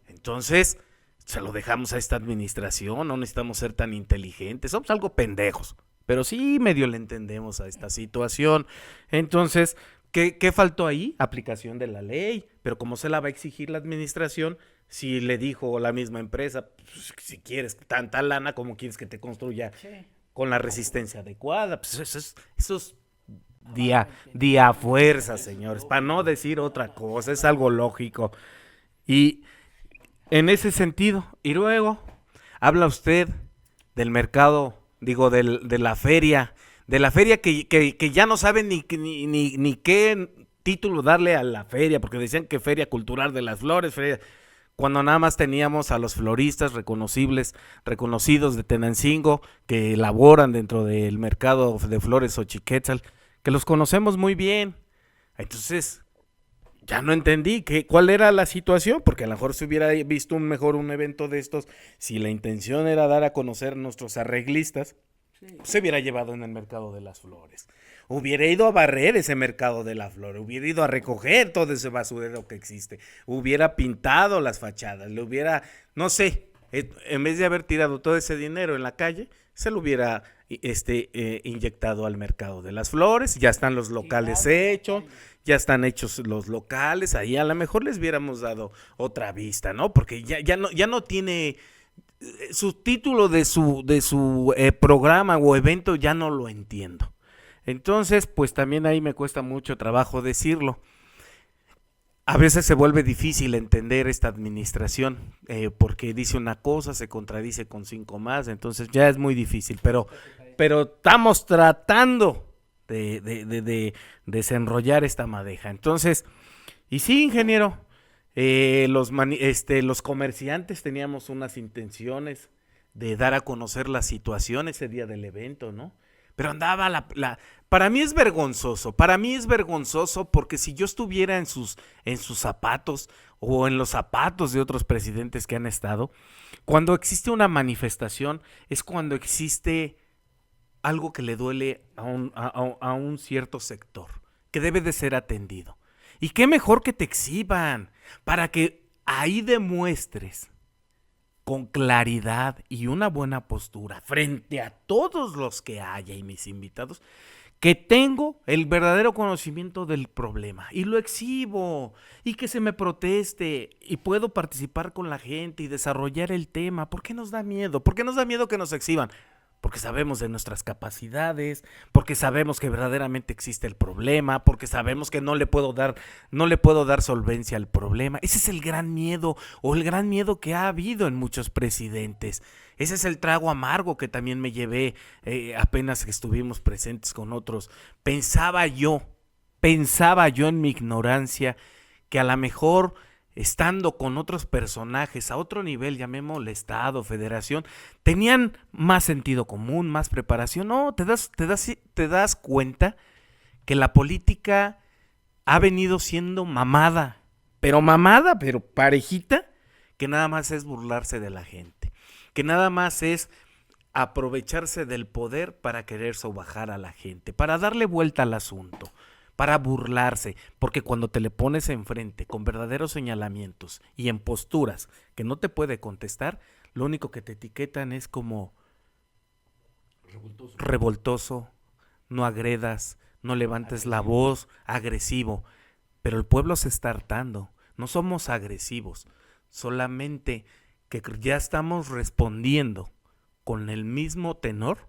Entonces, se lo dejamos a esta administración, no necesitamos ser tan inteligentes, somos algo pendejos, pero sí medio le entendemos a esta situación. Entonces, ¿qué faltó ahí? Aplicación de la ley, pero como se la va a exigir la administración, si le dijo la misma empresa, pues, si quieres tanta lana, como quieres que te construya con la resistencia adecuada, pues eso es día fuerza, señores, para no decir otra cosa, es algo lógico. Y en ese sentido, y luego habla usted del mercado, digo, de la feria que ya no saben ni qué título darle a la feria, porque decían que Feria Cultural de las Flores, cuando nada más teníamos a los floristas reconocidos de Tenancingo, que laboran dentro del mercado de flores Xochiquétzal, que los conocemos muy bien. Entonces, ya no entendí cuál era la situación, porque a lo mejor se hubiera visto un evento de estos, si la intención era dar a conocer a nuestros arreglistas, se hubiera llevado en el mercado de las flores. Hubiera ido a barrer ese mercado de las flores, hubiera ido a recoger todo ese basurero que existe, hubiera pintado las fachadas, le hubiera, no sé, en vez de haber tirado todo ese dinero en la calle, se lo hubiera inyectado al mercado de las flores. Ya están los locales hechos, ya están hechos los locales, ahí a lo mejor les hubiéramos dado otra vista, ¿no? Porque ya no tiene su título de su programa o evento, ya no lo entiendo. Entonces, pues también ahí me cuesta mucho trabajo decirlo. A veces se vuelve difícil entender esta administración, porque dice una cosa, se contradice con 5 más, entonces ya es muy difícil, pero estamos tratando de desenrollar esta madeja. Entonces, y sí, ingeniero, los comerciantes teníamos unas intenciones de dar a conocer la situación ese día del evento, ¿no? Pero andaba para mí es vergonzoso porque si yo estuviera en sus zapatos o en los zapatos de otros presidentes que han estado, cuando existe una manifestación es cuando existe algo que le duele a un cierto sector, que debe de ser atendido. Y qué mejor que te exhiban para que ahí demuestres con claridad y una buena postura frente a todos los que haya y mis invitados, que tengo el verdadero conocimiento del problema y lo exhibo y que se me proteste y puedo participar con la gente y desarrollar el tema. ¿Por qué nos da miedo? ¿Por qué nos da miedo que nos exhiban? Porque sabemos de nuestras capacidades, porque sabemos que verdaderamente existe el problema, porque sabemos que no le puedo dar solvencia al problema. Ese es el gran miedo, o el gran miedo que ha habido en muchos presidentes. Ese es el trago amargo que también me llevé apenas que estuvimos presentes con otros. Pensaba yo en mi ignorancia que a lo mejor estando con otros personajes a otro nivel, llamémosle Estado, Federación, tenían más sentido común, más preparación. No, te das cuenta que la política ha venido siendo mamada, pero parejita, que nada más es burlarse de la gente, que nada más es aprovecharse del poder para querer sobajar a la gente, para darle vuelta al asunto, para burlarse, porque cuando te le pones enfrente con verdaderos señalamientos y en posturas que no te puede contestar, lo único que te etiquetan es como revoltoso, no agredas, no levantes la voz, agresivo. Pero el pueblo se está hartando, no somos agresivos, solamente que ya estamos respondiendo con el mismo tenor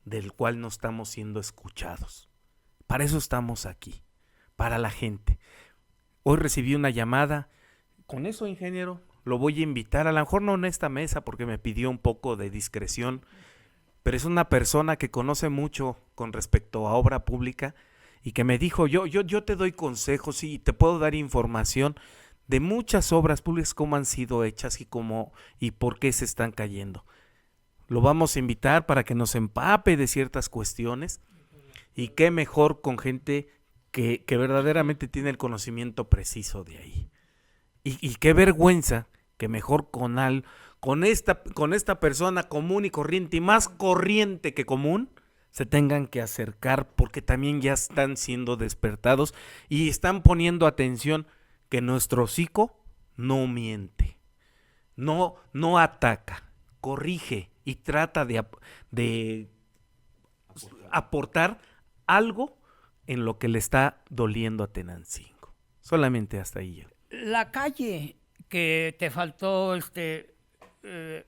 del cual no estamos siendo escuchados. Para eso estamos aquí, para la gente. Hoy recibí una llamada, con eso, ingeniero, lo voy a invitar, a lo mejor no en esta mesa porque me pidió un poco de discreción, pero es una persona que conoce mucho con respecto a obra pública y que me dijo, yo te doy consejos y te puedo dar información de muchas obras públicas, cómo han sido hechas y por qué se están cayendo. Lo vamos a invitar para que nos empape de ciertas cuestiones y qué mejor con gente que verdaderamente tiene el conocimiento preciso de ahí. Y qué vergüenza que mejor con esta persona común y corriente, y más corriente que común, se tengan que acercar porque también ya están siendo despertados y están poniendo atención que nuestro hocico no miente, no ataca, corrige y trata de aportar algo en lo que le está doliendo a Tenancingo. Solamente hasta ahí yo. La calle que te faltó,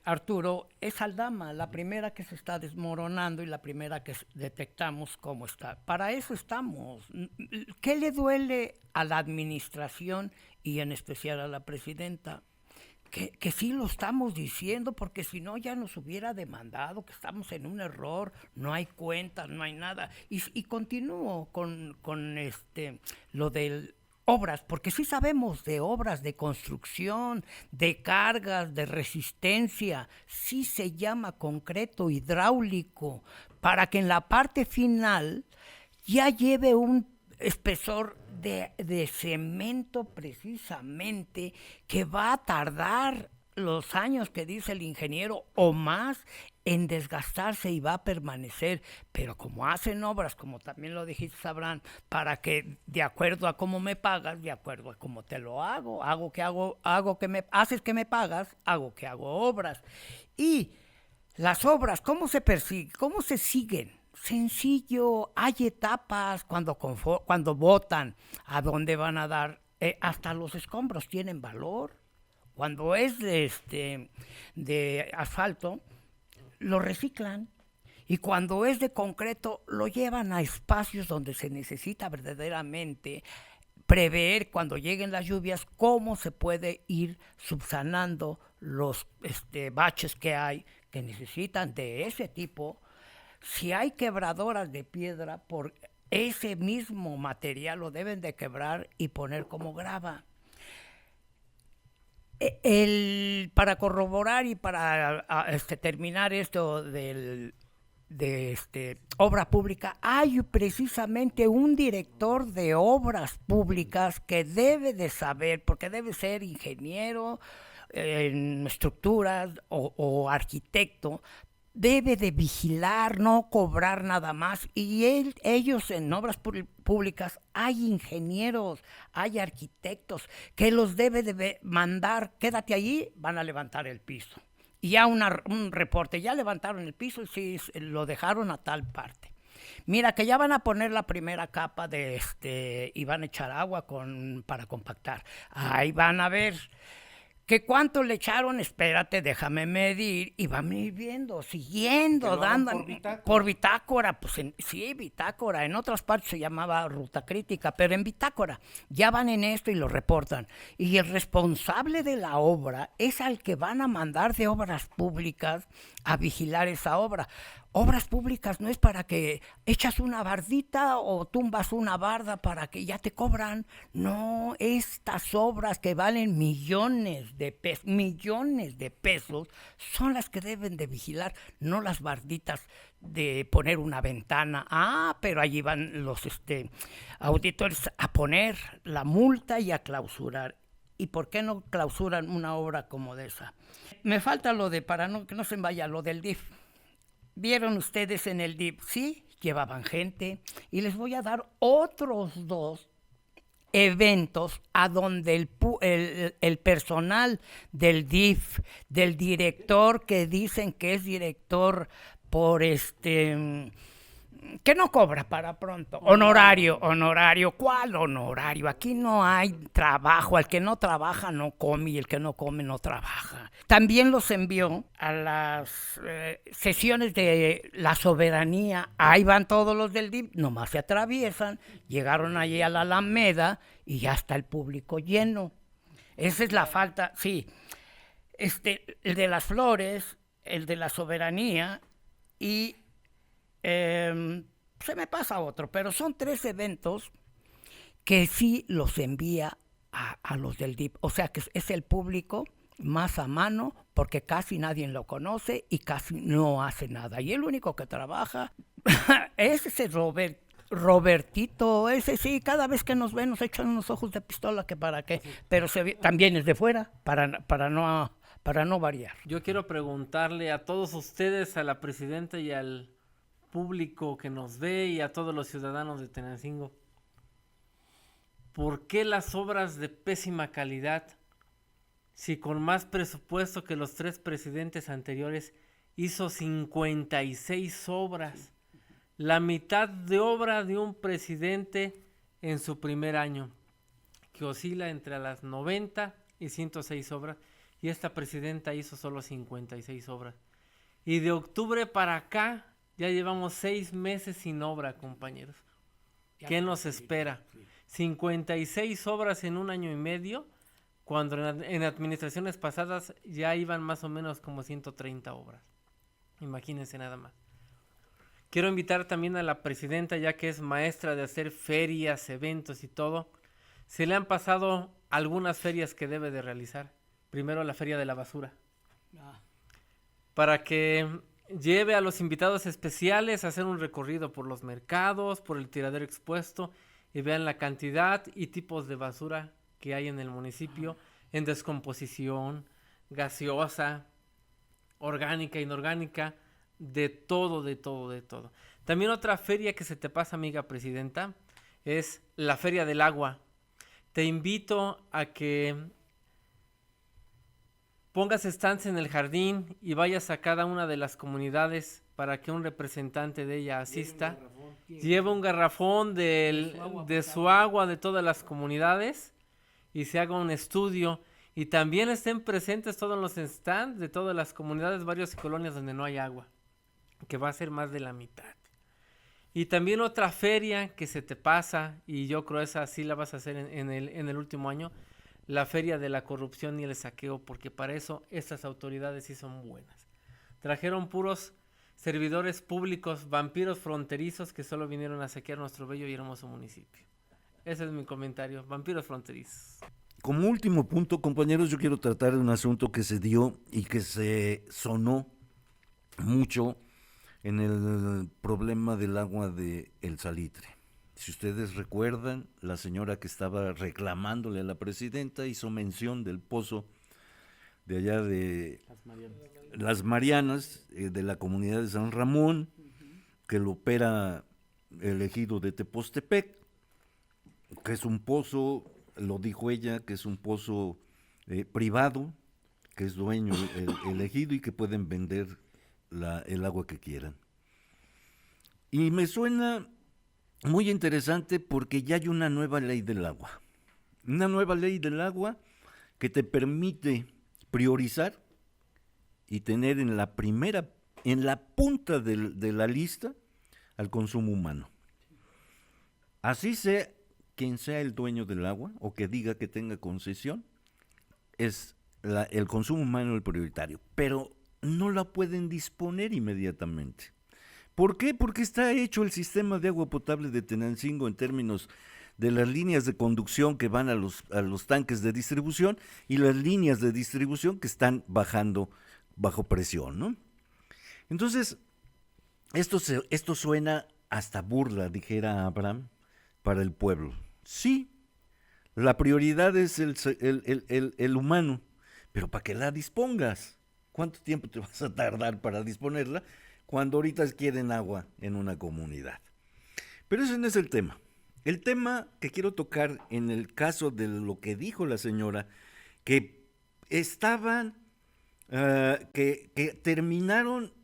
Arturo, es Aldama, la primera que se está desmoronando y la primera que detectamos cómo está. Para eso estamos. ¿Qué le duele a la administración y en especial a la presidenta? Que sí lo estamos diciendo, porque si no ya nos hubiera demandado, que estamos en un error, no hay cuentas, no hay nada. Y continúo con lo del obras, porque sí sabemos de obras de construcción, de cargas, de resistencia, sí se llama concreto hidráulico, para que en la parte final ya lleve un espesor de cemento precisamente, que va a tardar los años que dice el ingeniero o más en desgastarse y va a permanecer, pero como hacen obras, como también lo dijiste, Abraham, para que de acuerdo a cómo me pagas, de acuerdo a cómo te lo hago haces que me pagas, hago que hago obras. Y las obras, ¿cómo se persiguen? ¿Cómo se siguen? Sencillo, hay etapas cuando votan a dónde van a dar, hasta los escombros tienen valor. Cuando es de asfalto, lo reciclan, y cuando es de concreto, lo llevan a espacios donde se necesita verdaderamente prever cuando lleguen las lluvias cómo se puede ir subsanando los baches que hay, que necesitan de ese tipo. Si hay quebradoras de piedra, por ese mismo material lo deben de quebrar y poner como grava. Para corroborar y para terminar esto de obra pública, hay precisamente un director de obras públicas que debe de saber, porque debe ser ingeniero en estructuras o arquitecto, debe de vigilar, no cobrar nada más. Y ellos en obras públicas hay ingenieros, hay arquitectos que los debe de mandar, quédate allí, van a levantar el piso. Y ya un reporte, ya levantaron el piso y sí, lo dejaron a tal parte. Mira que ya van a poner la primera capa y van a echar agua para compactar. Ahí van a ver. ¿Que cuánto le echaron? Espérate, déjame medir, y van a ir viendo, siguiendo, dando por bitácora. Pues sí, bitácora. En otras partes se llamaba ruta crítica, pero en bitácora ya van en esto y lo reportan. Y el responsable de la obra es al que van a mandar de obras públicas a vigilar esa obra. Obras públicas no es para que echas una bardita o tumbas una barda para que ya te cobran. No, estas obras que valen millones de pesos son las que deben de vigilar, no las barditas de poner una ventana. Pero allí van los auditores a poner la multa y a clausurar. ¿Y por qué no clausuran una obra como de esa? Me falta que no se vaya, lo del DIF. ¿Vieron ustedes en el DIF? Sí, llevaban gente, y les voy a dar otros 2 eventos a donde el personal del DIF, del director que dicen que es director por Que no cobra para pronto. Honorario. ¿Cuál honorario? Aquí no hay trabajo. El que no trabaja no come y el que no come no trabaja. También los envió a las sesiones de la soberanía. Ahí van todos los del DIF, nomás se atraviesan. Llegaron allí a la Alameda y ya está el público lleno. Esa es la falta, sí. El de las flores, el de la soberanía y... se me pasa otro, pero son 3 eventos que sí los envía a los del DIF. O sea que es el público más a mano porque casi nadie lo conoce y casi no hace nada. Y el único que trabaja es ese Robertito, ese sí, cada vez que nos ve nos echan unos ojos de pistola que para qué, pero también es de fuera, para no variar. Yo quiero preguntarle a todos ustedes, a la presidenta y al público que nos ve y a todos los ciudadanos de Tenancingo, ¿por qué las obras de pésima calidad, si con más presupuesto que los 3 presidentes anteriores hizo 56 obras, la mitad de obra de un presidente en su primer año, que oscila entre las 90 y 106 obras, y esta presidenta hizo solo 56 obras? Y de octubre para acá ya llevamos 6 meses sin obra, compañeros. ¿Qué nos espera? 56 obras en un año y medio, cuando en administraciones pasadas ya iban más o menos como 130 obras. Imagínense nada más. Quiero invitar también a la presidenta, ya que es maestra de hacer ferias, eventos y todo. Se le han pasado algunas ferias que debe de realizar. Primero la feria de la basura. Para que lleve a los invitados especiales a hacer un recorrido por los mercados, por el tiradero expuesto y vean la cantidad y tipos de basura que hay en el municipio, en descomposición, gaseosa, orgánica, inorgánica, de todo. También otra feria que se te pasa, amiga presidenta, es la Feria del Agua. Te invito a que pongas stands en el jardín y vayas a cada una de las comunidades para que un representante de ella asista. Lleve un garrafón de su agua de todas las comunidades y se haga un estudio. Y también estén presentes todos los stands de todas las comunidades, barrios y colonias donde no hay agua, que va a ser más de la mitad. Y también otra feria que se te pasa, y yo creo esa sí la vas a hacer en el último año, la feria de la corrupción y el saqueo, porque para eso estas autoridades sí son buenas. Trajeron puros servidores públicos, vampiros fronterizos que solo vinieron a saquear nuestro bello y hermoso municipio. Ese es mi comentario, vampiros fronterizos. Como último punto, compañeros, yo quiero tratar de un asunto que se dio y que se sonó mucho en el problema del agua de El Salitre. Si ustedes recuerdan, la señora que estaba reclamándole a la presidenta hizo mención del pozo de allá de Las Marianas, de la comunidad de San Ramón, que lo opera el ejido de Tepostepec, que es un pozo, lo dijo ella, que es un pozo privado, que es dueño el ejido y que pueden vender el agua que quieran. Y me suena muy interesante porque ya hay una nueva ley del agua. Una nueva ley del agua que te permite priorizar y tener en la punta de la lista al consumo humano. Así sea quien sea el dueño del agua o que diga que tenga concesión, es el consumo humano el prioritario, pero no la pueden disponer inmediatamente. ¿Por qué? Porque está hecho el sistema de agua potable de Tenancingo en términos de las líneas de conducción que van a los tanques de distribución y las líneas de distribución que están bajando bajo presión, ¿no? Entonces, esto suena hasta burla, dijera Abraham, para el pueblo. Sí, la prioridad es el humano, pero ¿para qué la dispongas? ¿Cuánto tiempo te vas a tardar para disponerla cuando ahorita quieren agua en una comunidad? Pero ese no es el tema. El tema que quiero tocar en el caso de lo que dijo la señora, que estaban, que terminaron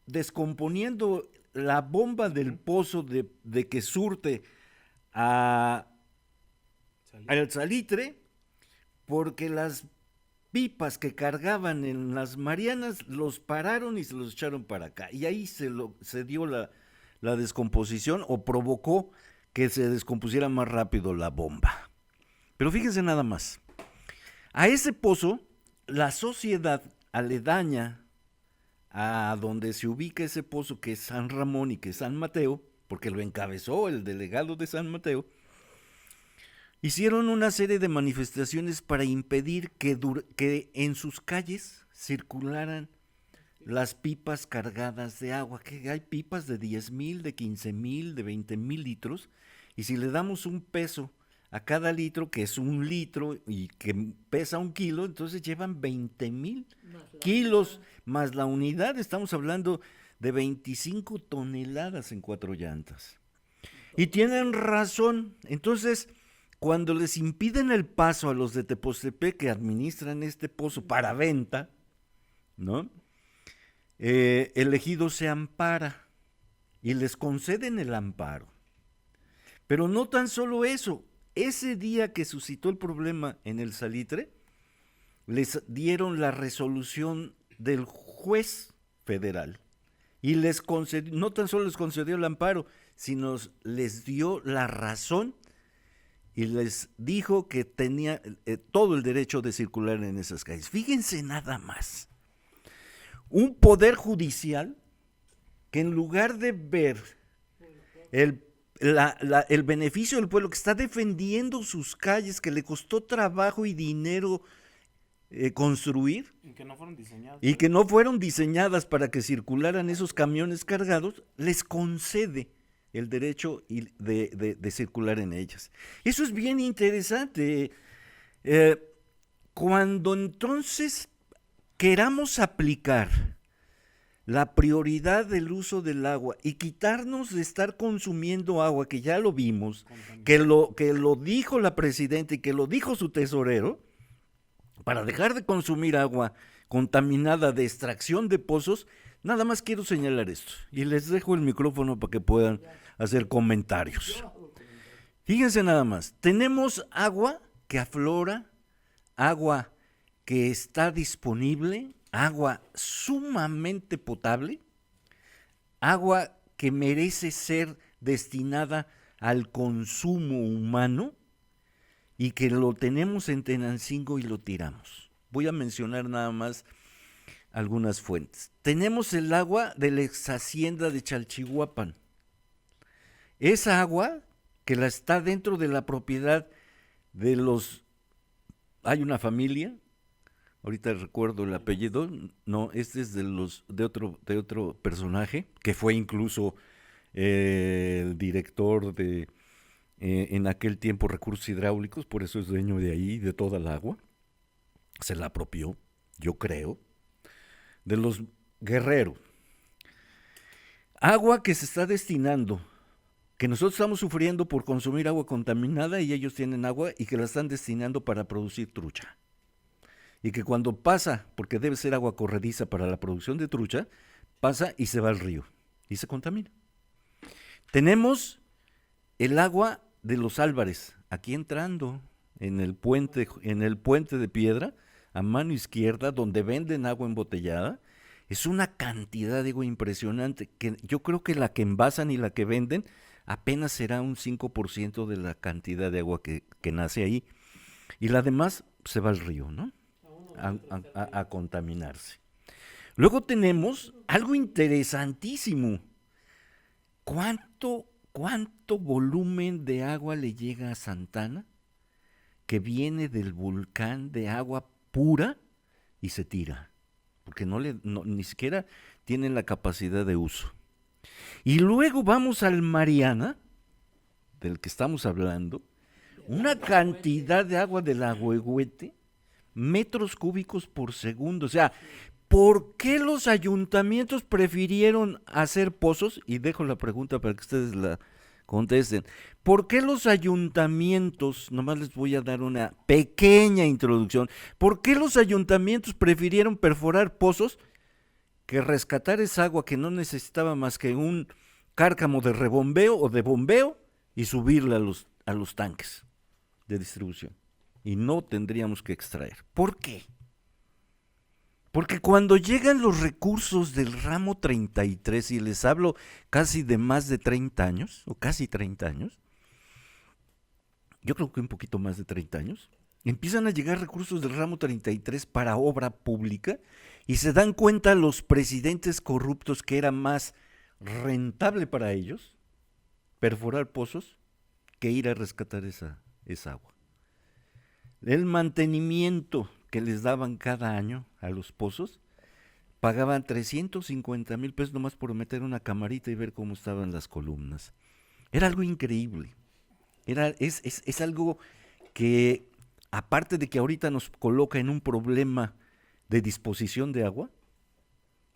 descomponiendo la bomba del pozo de que surte al salitre, porque las pipas que cargaban en las Marianas los pararon y se los echaron para acá. Y ahí se dio la descomposición, o provocó que se descompusiera más rápido la bomba. Pero fíjense nada más. A ese pozo, la sociedad aledaña a donde se ubica ese pozo, que es San Ramón y que es San Mateo, porque lo encabezó el delegado de San Mateo, hicieron una serie de manifestaciones para impedir que en sus calles circularan las pipas cargadas de agua, que hay pipas de 10,000, de 15,000, de 20,000 litros, y si le damos un peso a cada litro, que es 1 litro y que pesa 1 kilo, entonces llevan 20,000 kilos más la unidad. Estamos hablando de 25 toneladas en 4 llantas. Y tienen razón. Entonces, cuando les impiden el paso a los de Tepoztlepec, que administran este pozo para venta, ¿no? El ejido se ampara y les conceden el amparo. Pero no tan solo eso. Ese día que suscitó el problema en el salitre, les dieron la resolución del juez federal y les concedió, no tan solo les concedió el amparo, sino les dio la razón y les dijo que tenía todo el derecho de circular en esas calles. Fíjense nada más. Un poder judicial que en lugar de ver el beneficio del pueblo, que está defendiendo sus calles, que le costó trabajo y dinero construir, Y que no fueron diseñadas. y que no fueron diseñadas para que circularan esos camiones cargados, les concede el derecho de circular en ellas. Eso es bien interesante. Cuando entonces queramos aplicar la prioridad del uso del agua y quitarnos de estar consumiendo agua, que ya lo vimos, que lo dijo la presidenta y que lo dijo su tesorero, para dejar de consumir agua contaminada de extracción de pozos, nada más quiero señalar esto y les dejo el micrófono para que puedan hacer comentarios. Fíjense nada más, tenemos agua que aflora, agua que está disponible, agua sumamente potable, agua que merece ser destinada al consumo humano y que lo tenemos en Tenancingo y lo tiramos. Voy a mencionar nada más algunas fuentes. Tenemos el agua de la ex hacienda de Chalchihuapan. Esa agua que la está dentro de la propiedad de hay una familia, ahorita recuerdo el apellido, no, este es de otro personaje, que fue incluso el director de en aquel tiempo Recursos Hidráulicos, por eso es dueño de ahí, de toda el agua, se la apropió, yo creo, de los Guerrero. Agua que se está destinando, que nosotros estamos sufriendo por consumir agua contaminada y ellos tienen agua y que la están destinando para producir trucha. Y que cuando pasa, porque debe ser agua corrediza para la producción de trucha, pasa y se va al río y se contamina. Tenemos el agua de los Álvarez, aquí entrando en el puente de piedra, a mano izquierda, donde venden agua embotellada. Es una cantidad de agua impresionante, que yo creo que la que envasan y la que venden apenas será un 5% de la cantidad de agua que nace ahí. Y la demás se va al río, ¿no? A contaminarse. Luego tenemos algo interesantísimo. ¿Cuánto volumen de agua le llega a Santana que viene del volcán de agua pura y se tira? Porque ni siquiera tienen la capacidad de uso. Y luego vamos al Mariana, del que estamos hablando, una cantidad de agua del Ahuehuete, metros cúbicos por segundo. O sea, ¿por qué los ayuntamientos prefirieron hacer pozos? Y dejo la pregunta para que ustedes la contesten. ¿Por qué los ayuntamientos, nomás les voy a dar una pequeña introducción, ¿por qué los ayuntamientos prefirieron perforar pozos que rescatar esa agua que no necesitaba más que un cárcamo de rebombeo o de bombeo y subirla a los tanques de distribución. Y no tendríamos que extraer. ¿Por qué? Porque cuando llegan los recursos del ramo 33, y les hablo casi de más de 30 años, o casi 30 años, yo creo que un poquito más de 30 años, empiezan a llegar recursos del ramo 33 para obra pública y se dan cuenta los presidentes corruptos que era más rentable para ellos perforar pozos que ir a rescatar esa agua. El mantenimiento que les daban cada año a los pozos, pagaban 350,000 pesos nomás por meter una camarita y ver cómo estaban las columnas. Era algo increíble. Es algo que, aparte de que ahorita nos coloca en un problema de disposición de agua,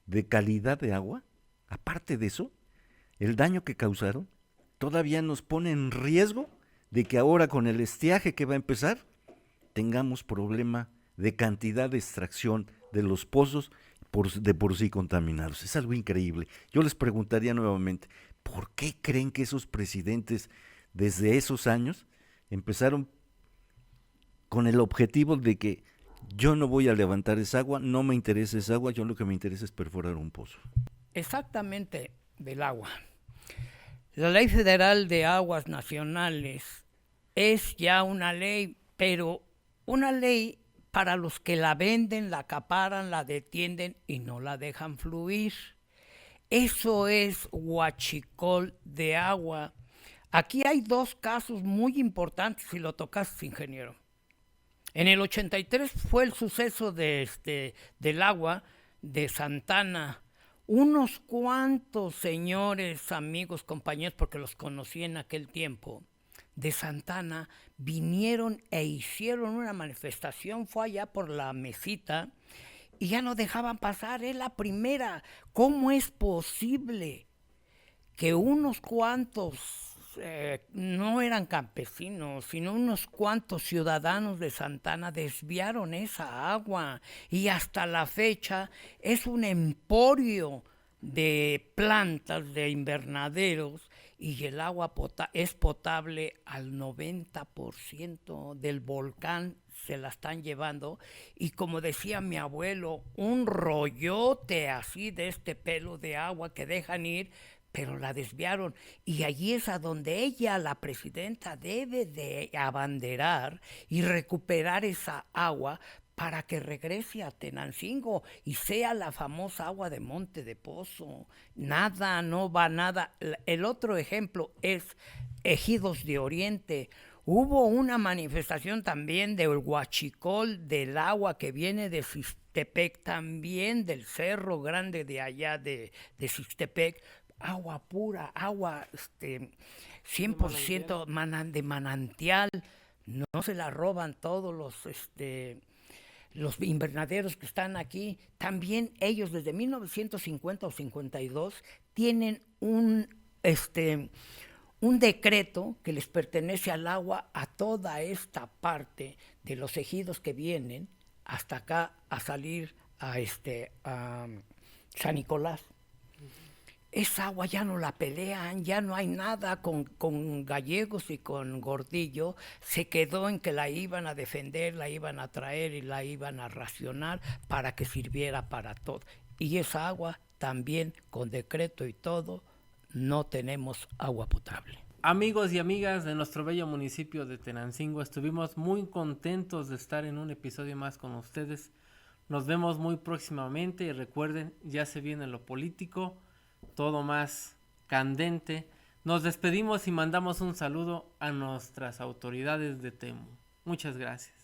de calidad de agua, aparte de eso, el daño que causaron todavía nos pone en riesgo de que ahora con el estiaje que va a empezar, tengamos problema de cantidad de extracción de los pozos de por sí contaminados. Es algo increíble. Yo les preguntaría nuevamente, ¿por qué creen que esos presidentes desde esos años empezaron con el objetivo de que yo no voy a levantar esa agua, no me interesa esa agua, yo lo que me interesa es perforar un pozo? Exactamente, del agua. La Ley Federal de Aguas Nacionales es ya una ley, pero una ley para los que la venden, la acaparan, la detienen y no la dejan fluir. Eso es huachicol de agua. Aquí hay dos casos muy importantes, si lo tocaste, ingeniero. En el 83 fue el suceso del agua de Santana. Unos cuantos señores, amigos, compañeros, porque los conocí en aquel tiempo, de Santana, vinieron e hicieron una manifestación, fue allá por la Mesita, y ya no dejaban pasar, es la primera. ¿Cómo es posible que unos cuantos, no eran campesinos, sino unos cuantos ciudadanos de Santana desviaron esa agua? Y hasta la fecha es un emporio de plantas, de invernaderos, y el agua es potable al 90% del volcán, se la están llevando, y como decía mi abuelo, un rollote así de este pelo de agua que dejan ir, pero la desviaron, y allí es a donde ella, la presidenta, debe de abanderar y recuperar esa agua para que regrese a Tenancingo y sea la famosa agua de Monte de Pozo. Nada, no va nada. El otro ejemplo es Ejidos de Oriente. Hubo una manifestación también del huachicol, del agua que viene de Xixtepec, también del Cerro Grande de allá de Xixtepec. Agua pura, agua 100% de manantial. No se la roban todos los invernaderos que están aquí. También ellos desde 1950 o 52 tienen un decreto que les pertenece al agua a toda esta parte de los ejidos que vienen hasta acá a salir a San Nicolás. Esa agua ya no la pelean, ya no hay nada con Gallegos y con Gordillo. Se quedó en que la iban a defender, la iban a traer y la iban a racionar para que sirviera para todo. Y esa agua también, con decreto y todo, no tenemos agua potable. Amigos y amigas de nuestro bello municipio de Tenancingo, estuvimos muy contentos de estar en un episodio más con ustedes. Nos vemos muy próximamente y recuerden, ya se viene lo político, todo más candente. Nos despedimos y mandamos un saludo a nuestras autoridades de Temu. Muchas gracias.